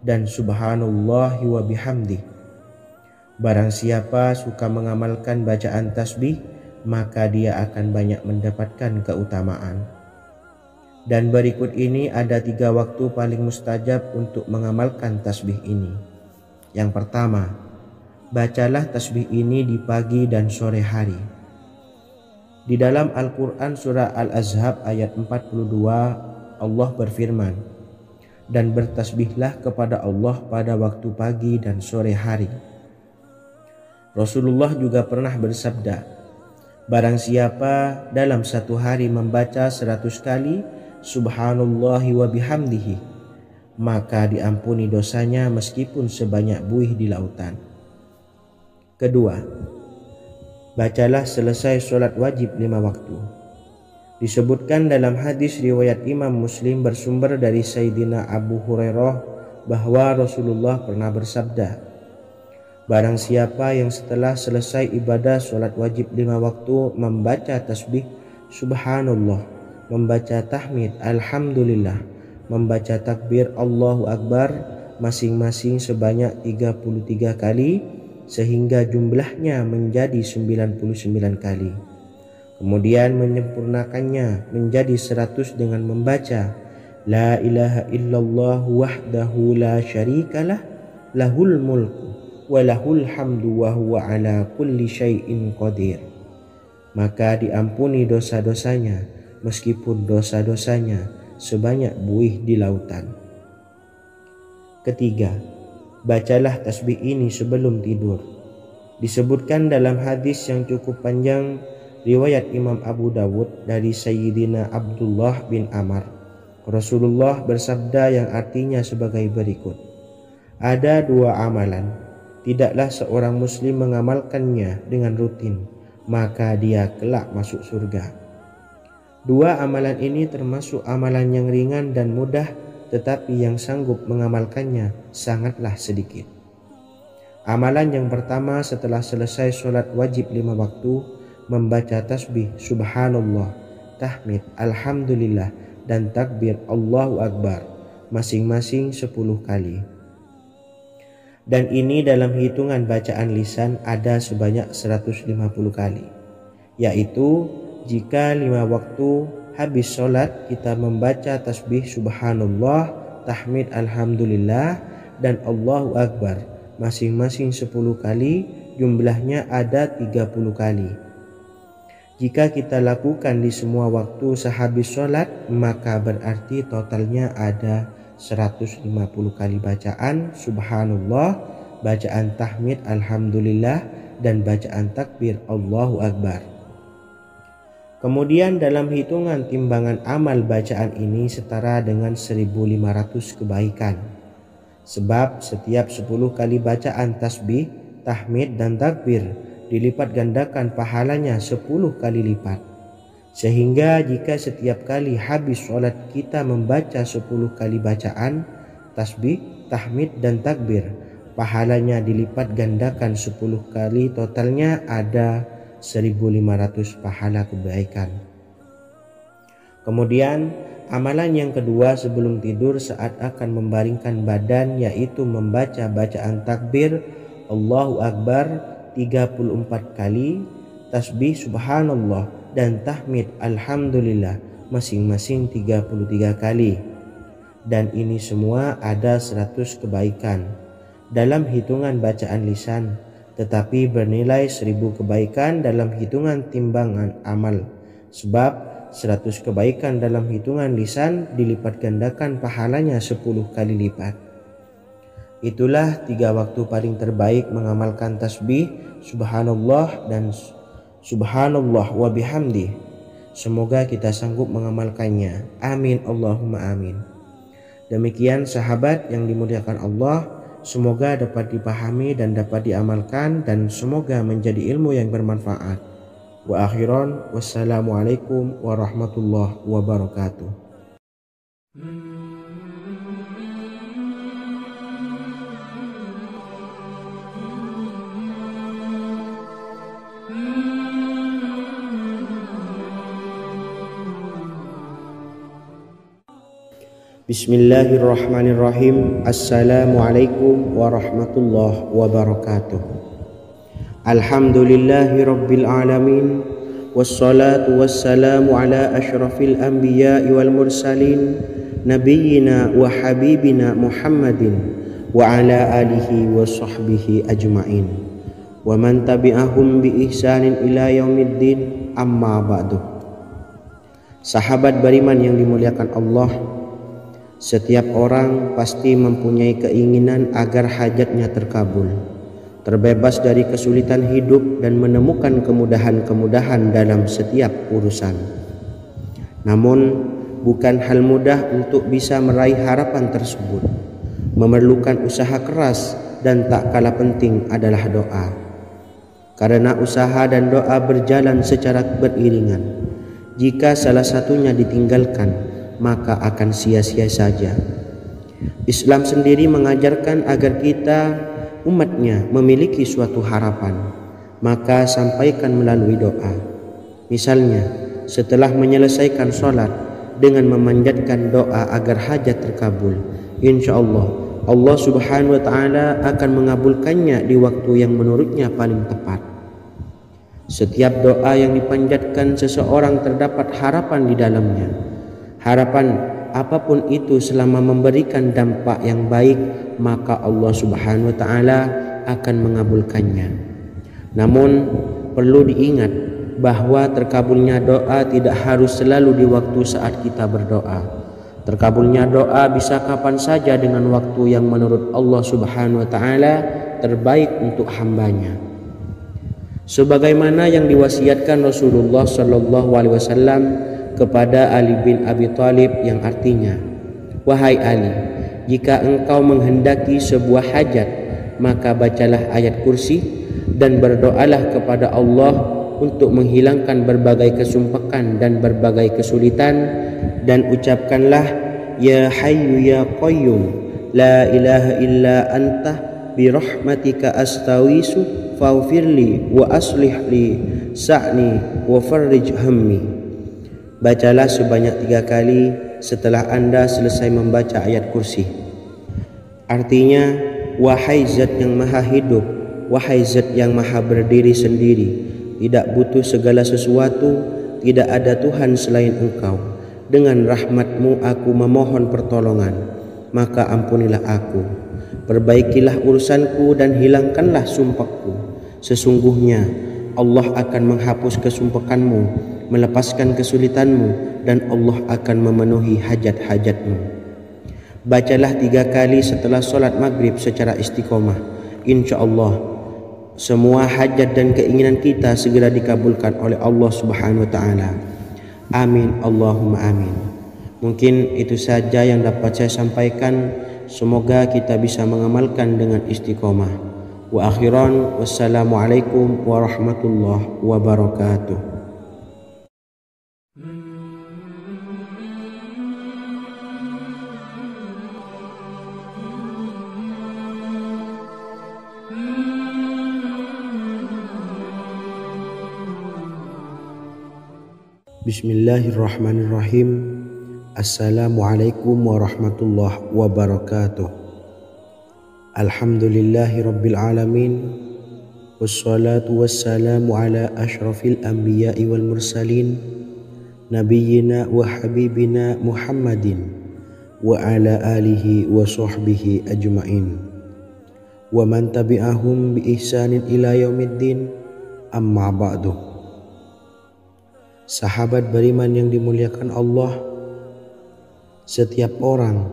dan Subhanallahi wa bihamdih. Barang siapa suka mengamalkan bacaan tasbih, maka dia akan banyak mendapatkan keutamaan. Dan berikut ini ada 3 waktu paling mustajab untuk mengamalkan tasbih ini. Yang pertama, bacalah tasbih ini di pagi dan sore hari. Di dalam Al-Quran surah Al-Ahzab ayat 42, Allah berfirman, "Dan bertasbihlah kepada Allah pada waktu pagi dan sore hari." Rasulullah juga pernah bersabda, "Barang siapa dalam satu hari membaca 100 kali, subhanallahi wa bihamdihi, maka diampuni dosanya meskipun sebanyak buih di lautan. Kedua, bacalah selesai sholat wajib 5 waktu. Disebutkan dalam hadis riwayat Imam Muslim bersumber dari Sayyidina Abu Hurairah bahwa Rasulullah pernah bersabda, barang siapa yang setelah selesai ibadah sholat wajib 5 waktu membaca tasbih subhanallah, membaca tahmid alhamdulillah, membaca takbir Allahu Akbar masing-masing sebanyak 33 kali sehingga jumlahnya menjadi 99 kali. Kemudian menyempurnakannya menjadi 100 dengan membaca La ilaha illallah wahdahu la syarikalah lahul mulku wa lahul hamdu wa huwa ala kulli syai'in qadir. Maka diampuni dosa-dosanya meskipun dosa-dosanya sebanyak buih di lautan. Ketiga, bacalah tasbih ini sebelum tidur. Disebutkan dalam hadis yang cukup panjang riwayat Imam Abu Dawud dari Sayyidina Abdullah bin Amr, Rasulullah bersabda yang artinya sebagai berikut, ada 2 amalan, tidaklah seorang muslim mengamalkannya dengan rutin, maka dia kelak masuk surga. 2 amalan ini termasuk amalan yang ringan dan mudah, tetapi yang sanggup mengamalkannya sangatlah sedikit. Amalan yang pertama setelah selesai sholat wajib 5 waktu, membaca tasbih subhanallah, tahmid alhamdulillah dan takbir Allahu Akbar masing-masing 10 kali. Dan ini dalam hitungan bacaan lisan ada sebanyak 150 kali, yaitu jika 5 waktu habis sholat kita membaca tasbih subhanallah, tahmid alhamdulillah dan Allahu Akbar masing-masing 10 kali, jumlahnya ada 30 kali. Jika kita lakukan di semua waktu sehabis sholat, maka berarti totalnya ada 150 kali bacaan subhanallah, bacaan tahmid alhamdulillah dan bacaan takbir Allahu Akbar. Kemudian dalam hitungan timbangan amal bacaan ini setara dengan 1500 kebaikan. Sebab setiap 10 kali bacaan tasbih, tahmid dan takbir dilipat gandakan pahalanya 10 kali lipat. Sehingga jika setiap kali habis sholat kita membaca 10 kali bacaan tasbih, tahmid dan takbir, pahalanya dilipat gandakan 10 kali, totalnya ada 1500 pahala kebaikan. Kemudian amalan yang kedua sebelum tidur saat akan membaringkan badan, yaitu membaca bacaan takbir Allahu Akbar 34 kali, tasbih subhanallah dan tahmid alhamdulillah masing-masing 33 kali. Dan ini semua ada 100 kebaikan dalam hitungan bacaan lisan, tetapi bernilai 1000 kebaikan dalam hitungan timbangan amal. Sebab 100 kebaikan dalam hitungan lisan dilipat gandakan pahalanya 10 kali lipat. Itulah 3 waktu paling terbaik mengamalkan tasbih subhanallah dan subhanallah wa bihamdi. Semoga kita sanggup mengamalkannya. Amin Allahumma amin. Demikian sahabat yang dimuliakan Allah, semoga dapat dipahami dan dapat diamalkan dan semoga menjadi ilmu yang bermanfaat. Wa akhiran wassalamualaikum warahmatullahi wabarakatuh. Bismillahirrahmanirrahim. Assalamualaikum warahmatullahi wabarakatuh. Alhamdulillahi rabbil alamin, wassalatu wassalamu ala ashrafil anbiya'i wal mursalin, nabiyyina wa habibina Muhammadin wa ala alihi wa sahbihi ajma'in wa man tabi'ahum bi ihsanin ila yaumiddin, amma ba'du. Sahabat beriman yang dimuliakan Allah, setiap orang pasti mempunyai keinginan agar hajatnya terkabul, terbebas dari kesulitan hidup dan menemukan kemudahan-kemudahan dalam setiap urusan. Namun bukan hal mudah untuk bisa meraih harapan tersebut. Memerlukan usaha keras dan tak kalah penting adalah doa. Karena usaha dan doa berjalan secara beriringan. Jika salah satunya ditinggalkan, maka akan sia-sia saja. Islam sendiri mengajarkan agar kita umatnya memiliki suatu harapan, maka sampaikan melalui doa. Misalnya, setelah menyelesaikan sholat dengan memanjatkan doa agar hajat terkabul, insya Allah Subhanahu wa Ta'ala akan mengabulkannya di waktu yang menurutnya paling tepat. Setiap doa yang dipanjatkan seseorang terdapat harapan di dalamnya. Harapan apapun itu selama memberikan dampak yang baik, maka Allah Subhanahu wa Ta'ala akan mengabulkannya. Namun perlu diingat bahwa terkabulnya doa tidak harus selalu di waktu saat kita berdoa. Terkabulnya doa bisa kapan saja dengan waktu yang menurut Allah Subhanahu wa Ta'ala terbaik untuk hambanya. Sebagaimana yang diwasiatkan Rasulullah Sallallahu Alaihi Wasallam kepada Ali bin Abi Thalib, yang artinya, wahai Ali, jika engkau menghendaki sebuah hajat, maka bacalah ayat kursi dan berdoalah kepada Allah untuk menghilangkan berbagai kesumpakan dan berbagai kesulitan, dan ucapkanlah, ya Hayyu ya Qayyum, la ilaha illa anta birahmatika astawisu faghfirli wa aslih li sa'ni wa farrij hammi. Bacalah sebanyak 3 kali setelah Anda selesai membaca ayat kursi. Artinya, wahai zat yang maha hidup, wahai zat yang maha berdiri sendiri, tidak butuh segala sesuatu, tidak ada Tuhan selain Engkau. Dengan rahmat-Mu aku memohon pertolongan, maka ampunilah aku. Perbaikilah urusanku dan hilangkanlah sumpahku. Sesungguhnya Allah akan menghapus kesumpakanmu, melepaskan kesulitanmu, dan Allah akan memenuhi hajat-hajatmu. Bacalah 3 kali setelah sholat maghrib secara istiqomah. Insya Allah semua hajat dan keinginan kita segera dikabulkan oleh Allah Subhanahu wa Ta'ala. Amin Allahumma amin. Mungkin itu saja yang dapat saya sampaikan. Semoga kita bisa mengamalkan dengan istiqomah. Wa akhiran, wassalamualaikum warahmatullahi wabarakatuh. Bismillahirrahmanirrahim. Assalamualaikum warahmatullahi wabarakatuh. Alhamdulillahi rabbil alamin, wassalatu wassalamu ala ashrafil anbiya'i wal mursalin, nabiyyina wa habibina Muhammadin wa ala alihi wa sahbihi ajma'in wa man tabi'ahum bi ihsanin ila yaumiddin, amma ba'du. Sahabat beriman yang dimuliakan Allah, setiap orang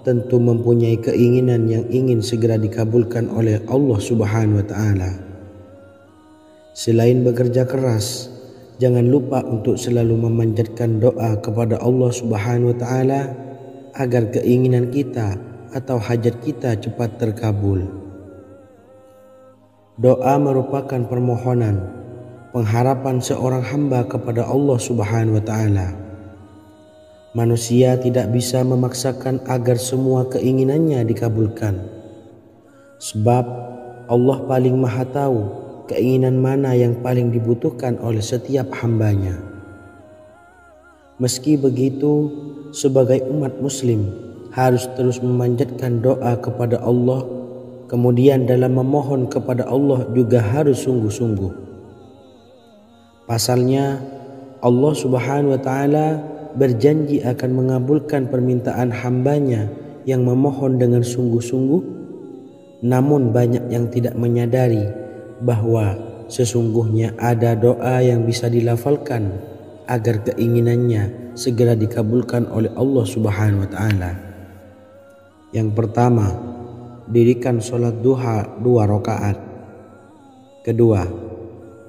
tentu mempunyai keinginan yang ingin segera dikabulkan oleh Allah Subhanahu wa Ta'ala. Selain bekerja keras, jangan lupa untuk selalu memanjatkan doa kepada Allah Subhanahu wa Ta'ala agar keinginan kita atau hajat kita cepat terkabul. Doa merupakan permohonan, pengharapan seorang hamba kepada Allah Subhanahu wa Ta'ala. Manusia tidak bisa memaksakan agar semua keinginannya dikabulkan, sebab Allah paling maha tahu keinginan mana yang paling dibutuhkan oleh setiap hambanya. Meski begitu, sebagai umat muslim harus terus memanjatkan doa kepada Allah, kemudian dalam memohon kepada Allah juga harus sungguh-sungguh. Pasalnya, Allah Subhanahu wa Ta'ala berjanji akan mengabulkan permintaan hambanya yang memohon dengan sungguh-sungguh. Namun banyak yang tidak menyadari bahwa sesungguhnya ada doa yang bisa dilafalkan agar keinginannya segera dikabulkan oleh Allah Subhanahu wa Ta'ala. Yang pertama, dirikan sholat duha 2 rakaat. Kedua,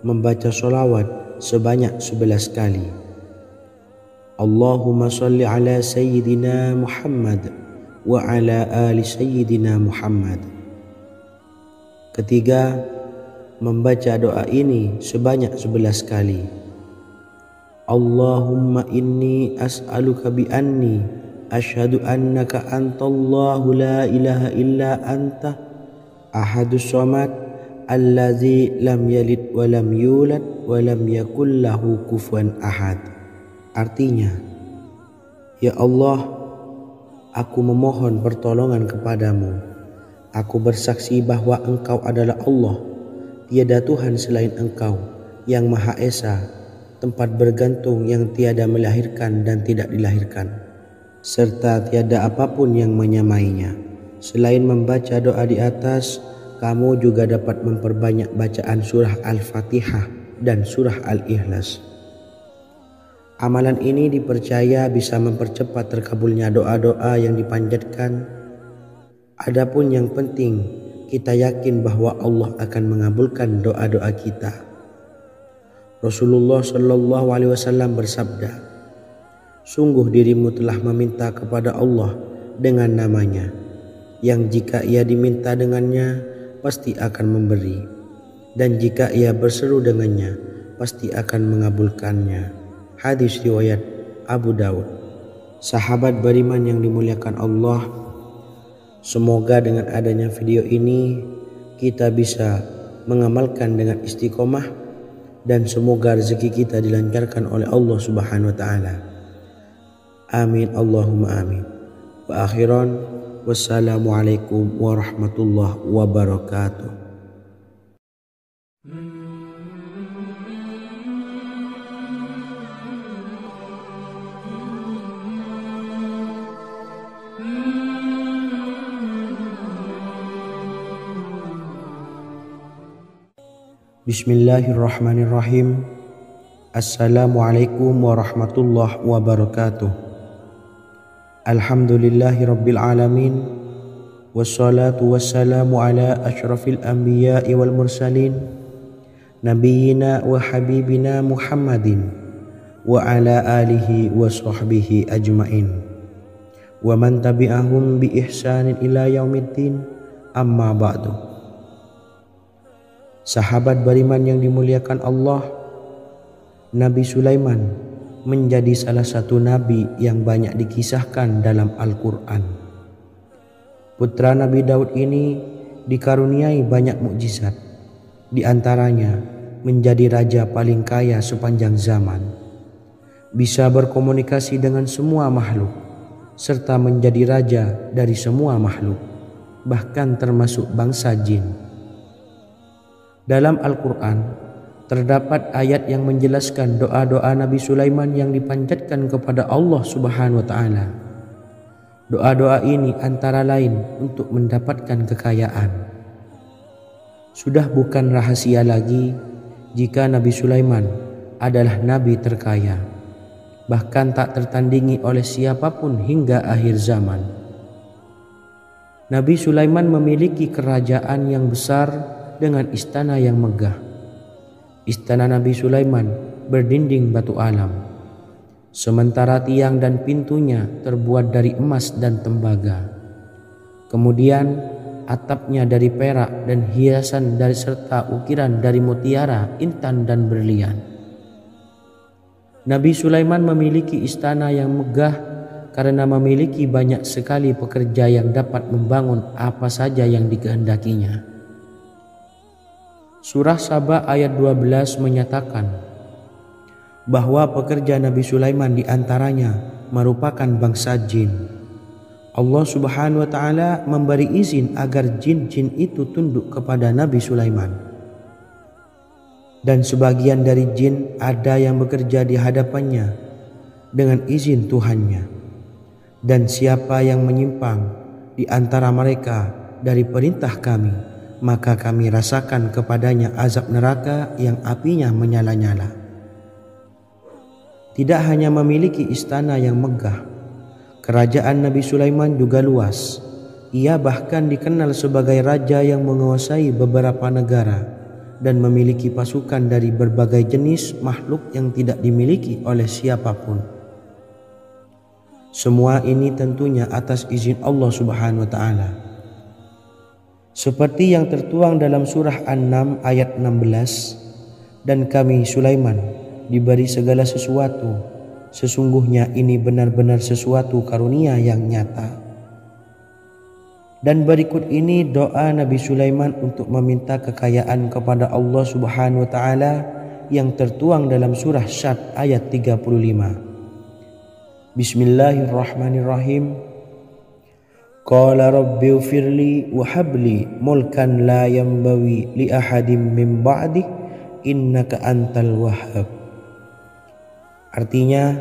membaca sholawat sebanyak 11 kali. Allahumma salli ala Sayyidina Muhammad wa ala ali Sayyidina Muhammad. Ketiga, membaca doa ini sebanyak 11 kali. Allahumma inni as'aluka bi anni asyhadu annaka antallahu la ilaha illa anta ahadus samad allazi lam yalid wa lam yulad wa lam yakul lahu kufuwan ahad. Artinya, ya Allah, aku memohon pertolongan kepadamu. Aku bersaksi bahwa Engkau adalah Allah, tiada Tuhan selain Engkau, yang Maha Esa, tempat bergantung yang tiada melahirkan dan tidak dilahirkan, serta tiada apapun yang menyamainya. Selain membaca doa di atas, kamu juga dapat memperbanyak bacaan surah Al-Fatihah dan surah Al-Ikhlas. Amalan ini dipercaya bisa mempercepat terkabulnya doa-doa yang dipanjatkan. Adapun yang penting, kita yakin bahwa Allah akan mengabulkan doa-doa kita. Rasulullah Shallallahu Alaihi Wasallam bersabda, sungguh dirimu telah meminta kepada Allah dengan namanya, yang jika ia diminta dengannya, pasti akan memberi, dan jika ia berseru dengannya, pasti akan mengabulkannya. Hadis riwayat Abu Daud. Sahabat beriman yang dimuliakan Allah, semoga dengan adanya video ini kita bisa mengamalkan dengan istiqomah, dan semoga rezeki kita dilancarkan oleh Allah Subhanahu wa taala. Amin Allahumma amin. Wa akhiran, wassalamualaikum warahmatullahi wabarakatuh. Bismillahirrahmanirrahim. Assalamualaikum warahmatullahi wabarakatuh. Alhamdulillahi rabbil alamin. Wassalatu wassalamu ala asyrafil anbiya'i wal mursalin, nabiyyina wa habibina Muhammadin wa ala alihi wa sahbihi ajmain, wa man tabi'ahum bi ihsanin ila yaumiddin, amma ba'du. Sahabat beriman yang dimuliakan Allah, Nabi Sulaiman menjadi salah satu nabi yang banyak dikisahkan dalam Al-Quran. Putra Nabi Daud ini dikaruniai banyak mukjizat, di antaranya menjadi raja paling kaya sepanjang zaman, bisa berkomunikasi dengan semua makhluk, serta menjadi raja dari semua makhluk, bahkan termasuk bangsa jin. Dalam Al-Quran terdapat ayat yang menjelaskan doa-doa Nabi Sulaiman yang dipanjatkan kepada Allah Subhanahu wa taala. Doa-doa ini antara lain untuk mendapatkan kekayaan. Sudah bukan rahasia lagi jika Nabi Sulaiman adalah nabi terkaya, bahkan tak tertandingi oleh siapapun hingga akhir zaman. Nabi Sulaiman memiliki kerajaan yang besar dengan istana yang megah. Istana Nabi Sulaiman berdinding batu alam, sementara tiang dan pintunya terbuat dari emas dan tembaga. Kemudian atapnya dari perak dan hiasan dari serta ukiran dari mutiara, intan dan berlian. Nabi Sulaiman memiliki istana yang megah karena memiliki banyak sekali pekerja yang dapat membangun apa saja yang dikehendakinya. Surah Saba ayat 12 menyatakan bahwa pekerja Nabi Sulaiman diantaranya merupakan bangsa jin. Allah Subhanahu wa taala memberi izin agar jin-jin itu tunduk kepada Nabi Sulaiman. Dan sebagian dari jin ada yang bekerja di hadapannya dengan izin Tuhannya. Dan siapa yang menyimpang di antara mereka dari perintah kami, maka kami rasakan kepadanya azab neraka yang apinya menyala-nyala. Tidak hanya memiliki istana yang megah, kerajaan Nabi Sulaiman juga luas. Ia bahkan dikenal sebagai raja yang menguasai beberapa negara dan memiliki pasukan dari berbagai jenis makhluk yang tidak dimiliki oleh siapapun. Semua ini tentunya atas izin Allah Subhanahu wa taala. Seperti yang tertuang dalam surah An-Naml ayat 16, dan kami Sulaiman diberi segala sesuatu, sesungguhnya ini benar-benar sesuatu karunia yang nyata. Dan berikut ini doa Nabi Sulaiman untuk meminta kekayaan kepada Allah Subhanahu wa taala yang tertuang dalam surah Syad ayat 35. Bismillahirrahmanirrahim. Qala rabbighfirli wa habli mulkan la yanbawi li ahadin min ba'di innaka antal wahhab. Artinya,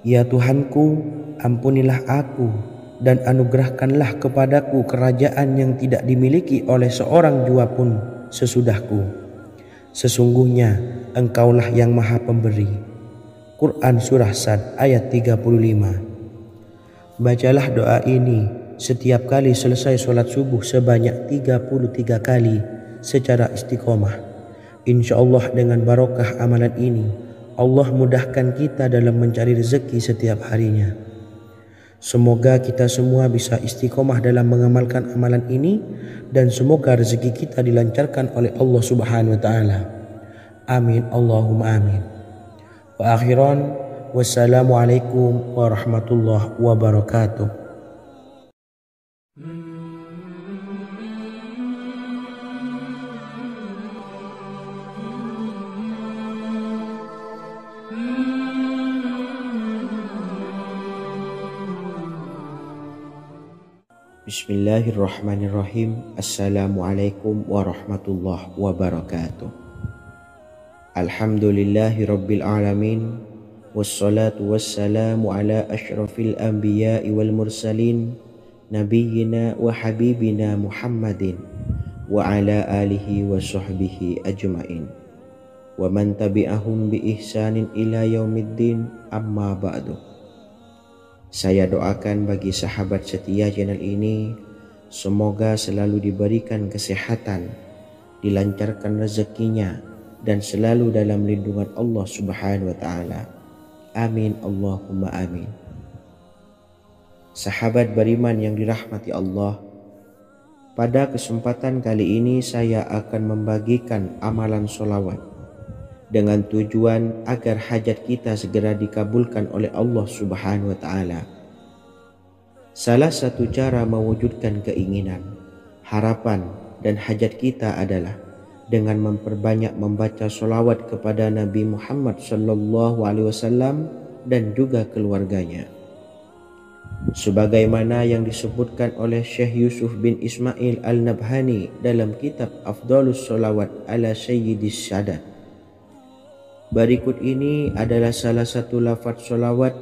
ya Tuhanku, ampunilah aku dan anugerahkanlah kepadaku kerajaan yang tidak dimiliki oleh seorang jua pun sesudahku. Sesungguhnya Engkaulah yang Maha Pemberi. Quran Surah Sad ayat 35. Bacalah doa ini setiap kali selesai sholat subuh sebanyak 33 kali secara istiqomah. Insya Allah dengan barokah amalan ini, Allah mudahkan kita dalam mencari rezeki setiap harinya. Semoga kita semua bisa istiqomah dalam mengamalkan amalan ini, dan semoga rezeki kita dilancarkan oleh Allah Subhanahu wa taala. Amin Allahumma amin. Wa akhiran, wassalamualaikum warahmatullahi wabarakatuh. Bismillahirrahmanirrahim. Assalamualaikum warahmatullahi wabarakatuh. Alhamdulillahi rabbil alamin. Wassalatu wassalamu ala ashrafil anbiya'i wal mursalin, nabiyyina wa habibina Muhammadin wa ala alihi wa sahbihi ajma'in wa man tabi'ahum bi ihsanin ila yaumiddin, amma ba'du. Saya doakan bagi sahabat setia channel ini, semoga selalu diberikan kesehatan, dilancarkan rezekinya, dan selalu dalam lindungan Allah Subhanahu wa taala. Amin Allahumma amin. Sahabat beriman yang dirahmati Allah, pada kesempatan kali ini saya akan membagikan amalan sholawat dengan tujuan agar hajat kita segera dikabulkan oleh Allah Subhanahu wa taala. Salah satu cara mewujudkan keinginan, harapan, dan hajat kita adalah dengan memperbanyak membaca sholawat kepada Nabi Muhammad sallallahu alaihi wasallam dan juga keluarganya. Sebagaimana yang disebutkan oleh Syekh Yusuf bin Ismail Al-Nabhani dalam kitab Afdhalus Sholawat ala Sayyidis Sadat. Berikut ini adalah salah satu lafaz sholawat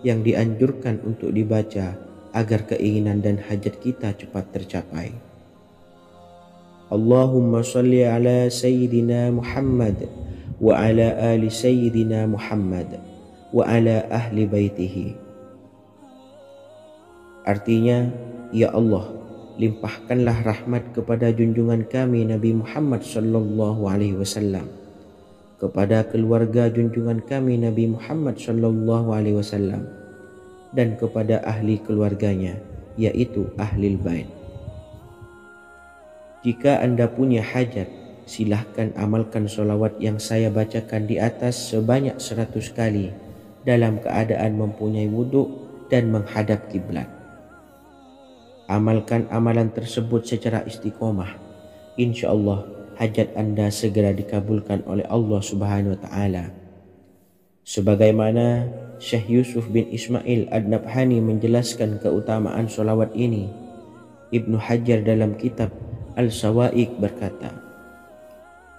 yang dianjurkan untuk dibaca agar keinginan dan hajat kita cepat tercapai. Allahumma salli ala Sayyidina Muhammad wa ala ali Sayyidina Muhammad wa ala ahli baitihi. Artinya, ya Allah, limpahkanlah rahmat kepada junjungan kami Nabi Muhammad sallallahu alaihi wasallam, kepada keluarga junjungan kami Nabi Muhammad sallallahu alaihi wasallam, dan kepada ahli keluarganya, yaitu ahlil bait. Jika Anda punya hajat, silahkan amalkan sholawat yang saya bacakan di atas sebanyak 100 kali dalam keadaan mempunyai wudhu dan menghadap kiblat. Amalkan amalan tersebut secara istiqomah. Insya Allah hajat Anda segera dikabulkan oleh Allah Subhanahu wa taala. Sebagaimana Syekh Yusuf bin Ismail Ad-Nabhani menjelaskan keutamaan sholawat ini, Ibnu Hajar dalam kitab Al-Sawa'iq berkata,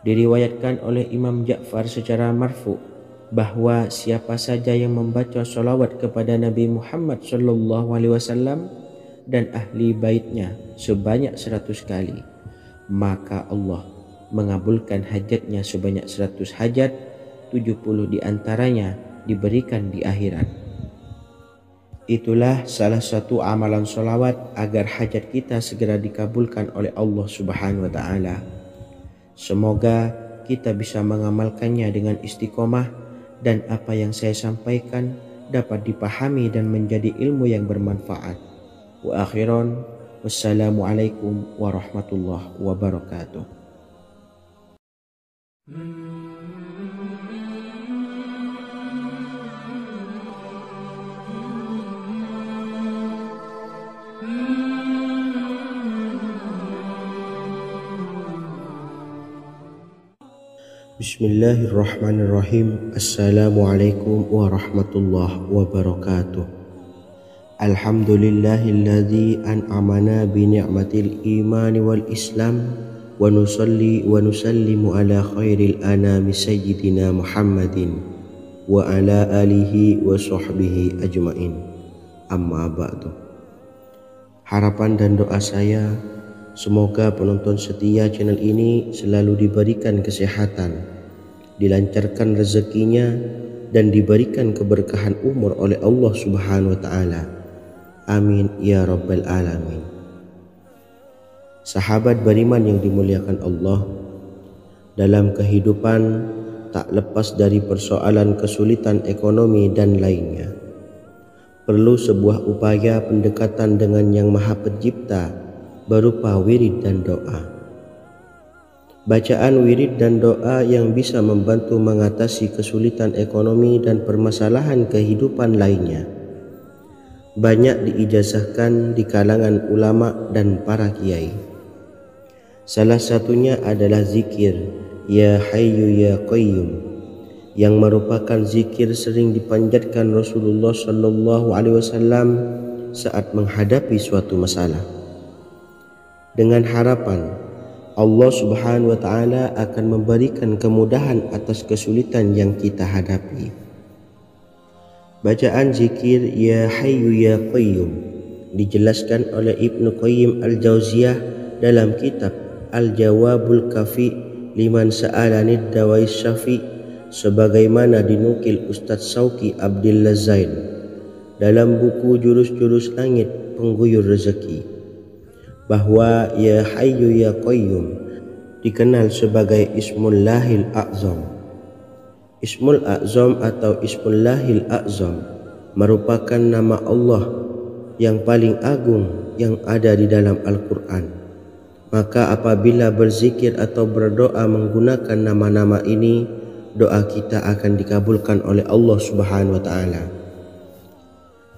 diriwayatkan oleh Imam Ja'far secara marfu bahwa siapa saja yang membaca sholawat kepada Nabi Muhammad sallallahu alaihi wasallam dan ahli baitnya sebanyak 100 kali, maka Allah mengabulkan hajatnya sebanyak 100 hajat, 70 diantaranya diberikan di akhirat. Itulah salah satu amalan sholawat agar hajat kita segera dikabulkan oleh Allah Subhanahu wa taala. Semoga kita bisa mengamalkannya dengan istiqomah, dan apa yang saya sampaikan dapat dipahami dan menjadi ilmu yang bermanfaat. Wa akhiran, wassalamualaikum warahmatullahi wabarakatuh. Bismillahirrahmanirrahim. Assalamualaikum warahmatullahi wabarakatuh. Alhamdulillahilladzi an'amana bi ni'matil imani wal islam wa nusalli wa nusallimu ala khairil anami sayyidina Muhammadin wa ala alihi wa sahbihi ajmain. Amma ba'du. Harapan dan doa saya, semoga penonton setia channel ini selalu diberikan kesehatan, dilancarkan rezekinya, dan diberikan keberkahan umur oleh Allah Subhanahu wa Ta'ala. Amin ya Rabbal Alamin. Sahabat beriman yang dimuliakan Allah, dalam kehidupan tak lepas dari persoalan kesulitan ekonomi dan lainnya. Perlu sebuah upaya pendekatan dengan Yang Maha Pencipta berupa wirid dan doa. Bacaan wirid dan doa yang bisa membantu mengatasi kesulitan ekonomi dan permasalahan kehidupan lainnya banyak diijazahkan di kalangan ulama dan para kiai. Salah satunya adalah zikir Ya Hayyu Ya Qayyum, yang merupakan zikir sering dipanjatkan Rasulullah SAW saat menghadapi suatu masalah, dengan harapan Allah Subhanahu wa Ta'ala akan memberikan kemudahan atas kesulitan yang kita hadapi. Bacaan zikir Ya Hayyu Ya Qayyum dijelaskan oleh Ibnu Qayyim Al-Jauziyah dalam kitab Al-Jawabul Kafi liman sa'alanid dawais syafi, sebagaimana dinukil Ustadz Sauki Abdillah Zain dalam buku Jurus-Jurus Langit Pengguyur Rezeki, bahwa Ya Hayyu Ya Qayyum dikenal sebagai Ismullahil A'zam. Ismul A'zam atau Ismullahil A'zam merupakan nama Allah yang paling agung yang ada di dalam Al-Quran. Maka apabila berzikir atau berdoa menggunakan nama-nama ini, doa kita akan dikabulkan oleh Allah Subhanahu wa Ta'ala.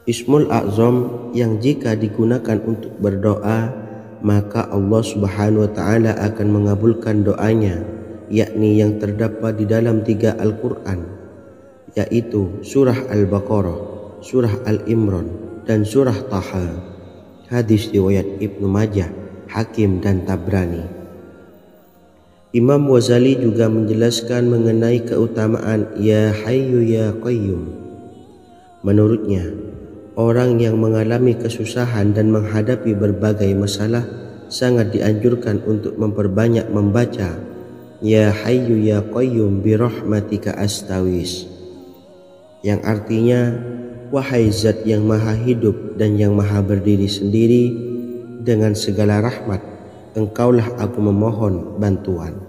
Ismul A'zam yang jika digunakan untuk berdoa, maka Allah Subhanahu wa Ta'ala akan mengabulkan doanya, yakni yang terdapat di dalam 3 Al-Quran, yaitu surah Al-Baqarah, surah Al-Imran, dan surah Taha. Hadis riwayat Ibnu Majah, Hakim, dan Tabrani. Imam Ghazali juga menjelaskan mengenai keutamaan Ya Hayyu Ya Qayyum. Menurutnya, orang yang mengalami kesusahan dan menghadapi berbagai masalah sangat dianjurkan untuk memperbanyak membaca Ya Hayyu Ya Qayyum bi rahmatika astawis, yang artinya, wahai zat yang maha hidup dan yang maha berdiri sendiri, dengan segala rahmat engkaulah aku memohon bantuan.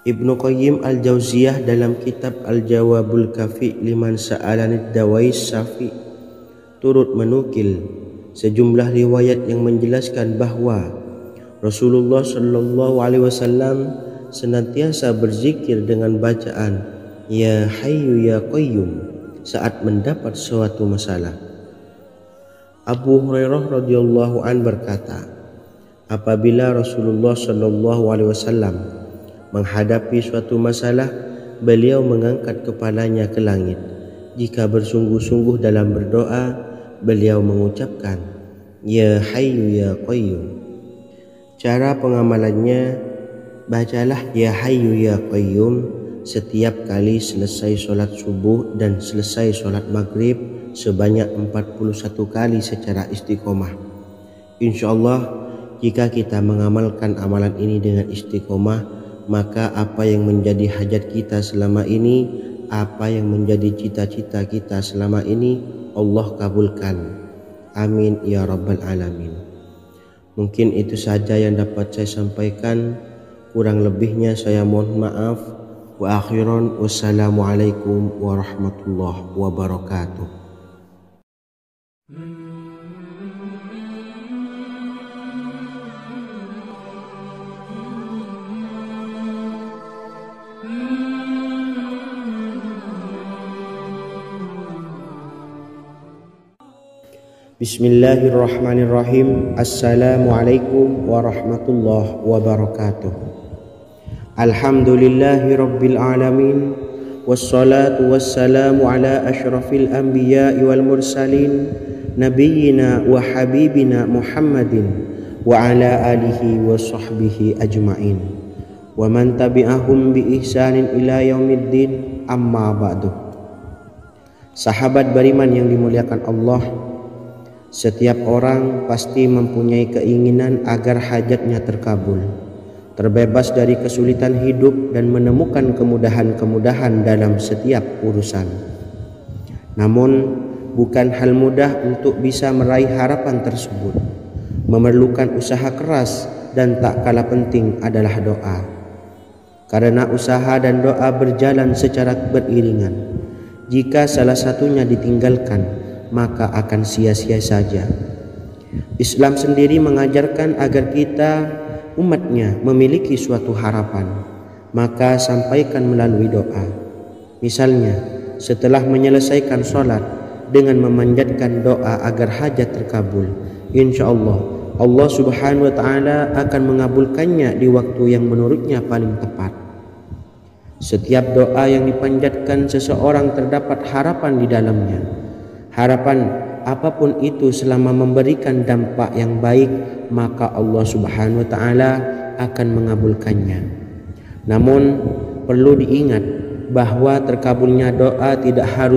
Ibnu Qayyim Al-Jauziyah dalam kitab Al-Jawabul Kafi liman sa'alanid dawais syafi turut menukil sejumlah riwayat yang menjelaskan bahwa Rasulullah SAW senantiasa berzikir dengan bacaan Ya Hayyu Ya Qayyum saat mendapat suatu masalah. Abu Hurairah radhiyallahu an berkata, apabila Rasulullah SAW menghadapi suatu masalah, beliau mengangkat kepalanya ke langit. Jika bersungguh-sungguh dalam berdoa, beliau mengucapkan Ya Hayyu Ya Qayyum. Cara pengamalannya, bacalah Ya Hayyu Ya Qayyum setiap kali selesai sholat subuh dan selesai sholat maghrib sebanyak 41 kali secara istiqomah. Insyaallah, jika kita mengamalkan amalan ini dengan istiqomah, maka apa yang menjadi hajat kita selama ini, apa yang menjadi cita-cita kita selama ini, Allah kabulkan. Amin ya Rabbal Alamin. Mungkin itu saja yang dapat saya sampaikan. Kurang lebihnya saya mohon maaf. Wa akhiran, wassalamualaikum warahmatullahi wabarakatuh. Bismillahirrahmanirrahim. Assalamualaikum warahmatullahi wabarakatuh. Alhamdulillahi rabbil alamin, wassalatu wassalamu ala asyrafil anbiya'i wal mursalin, nabiyyina wa habibina Muhammadin wa ala alihi wa sahbihi ajma'in, wa man tabi'ahum bi ihsanin ila yaumiddin, amma ba'du. Sahabat beriman yang dimuliakan Allah, setiap orang pasti mempunyai keinginan agar hajatnya terkabul, terbebas dari kesulitan hidup dan menemukan kemudahan-kemudahan dalam setiap urusan. Namun, bukan hal mudah untuk bisa meraih harapan tersebut. Memerlukan usaha keras dan tak kalah penting adalah doa. Karena usaha dan doa berjalan secara beriringan. Jika salah satunya ditinggalkan, maka akan sia-sia saja. Islam sendiri mengajarkan agar kita umatnya memiliki suatu harapan, maka sampaikan melalui doa. Misalnya, setelah menyelesaikan sholat dengan memanjatkan doa agar hajat terkabul, insya Allah Allah subhanahu wa ta'ala akan mengabulkannya di waktu yang menurutnya paling tepat. Setiap doa yang dipanjatkan seseorang terdapat harapan di dalamnya. Harapan apapun itu selama memberikan dampak yang baik, maka Allah subhanahu wa ta'ala akan mengabulkannya. Namun perlu diingat bahwa terkabulnya doa tidak harus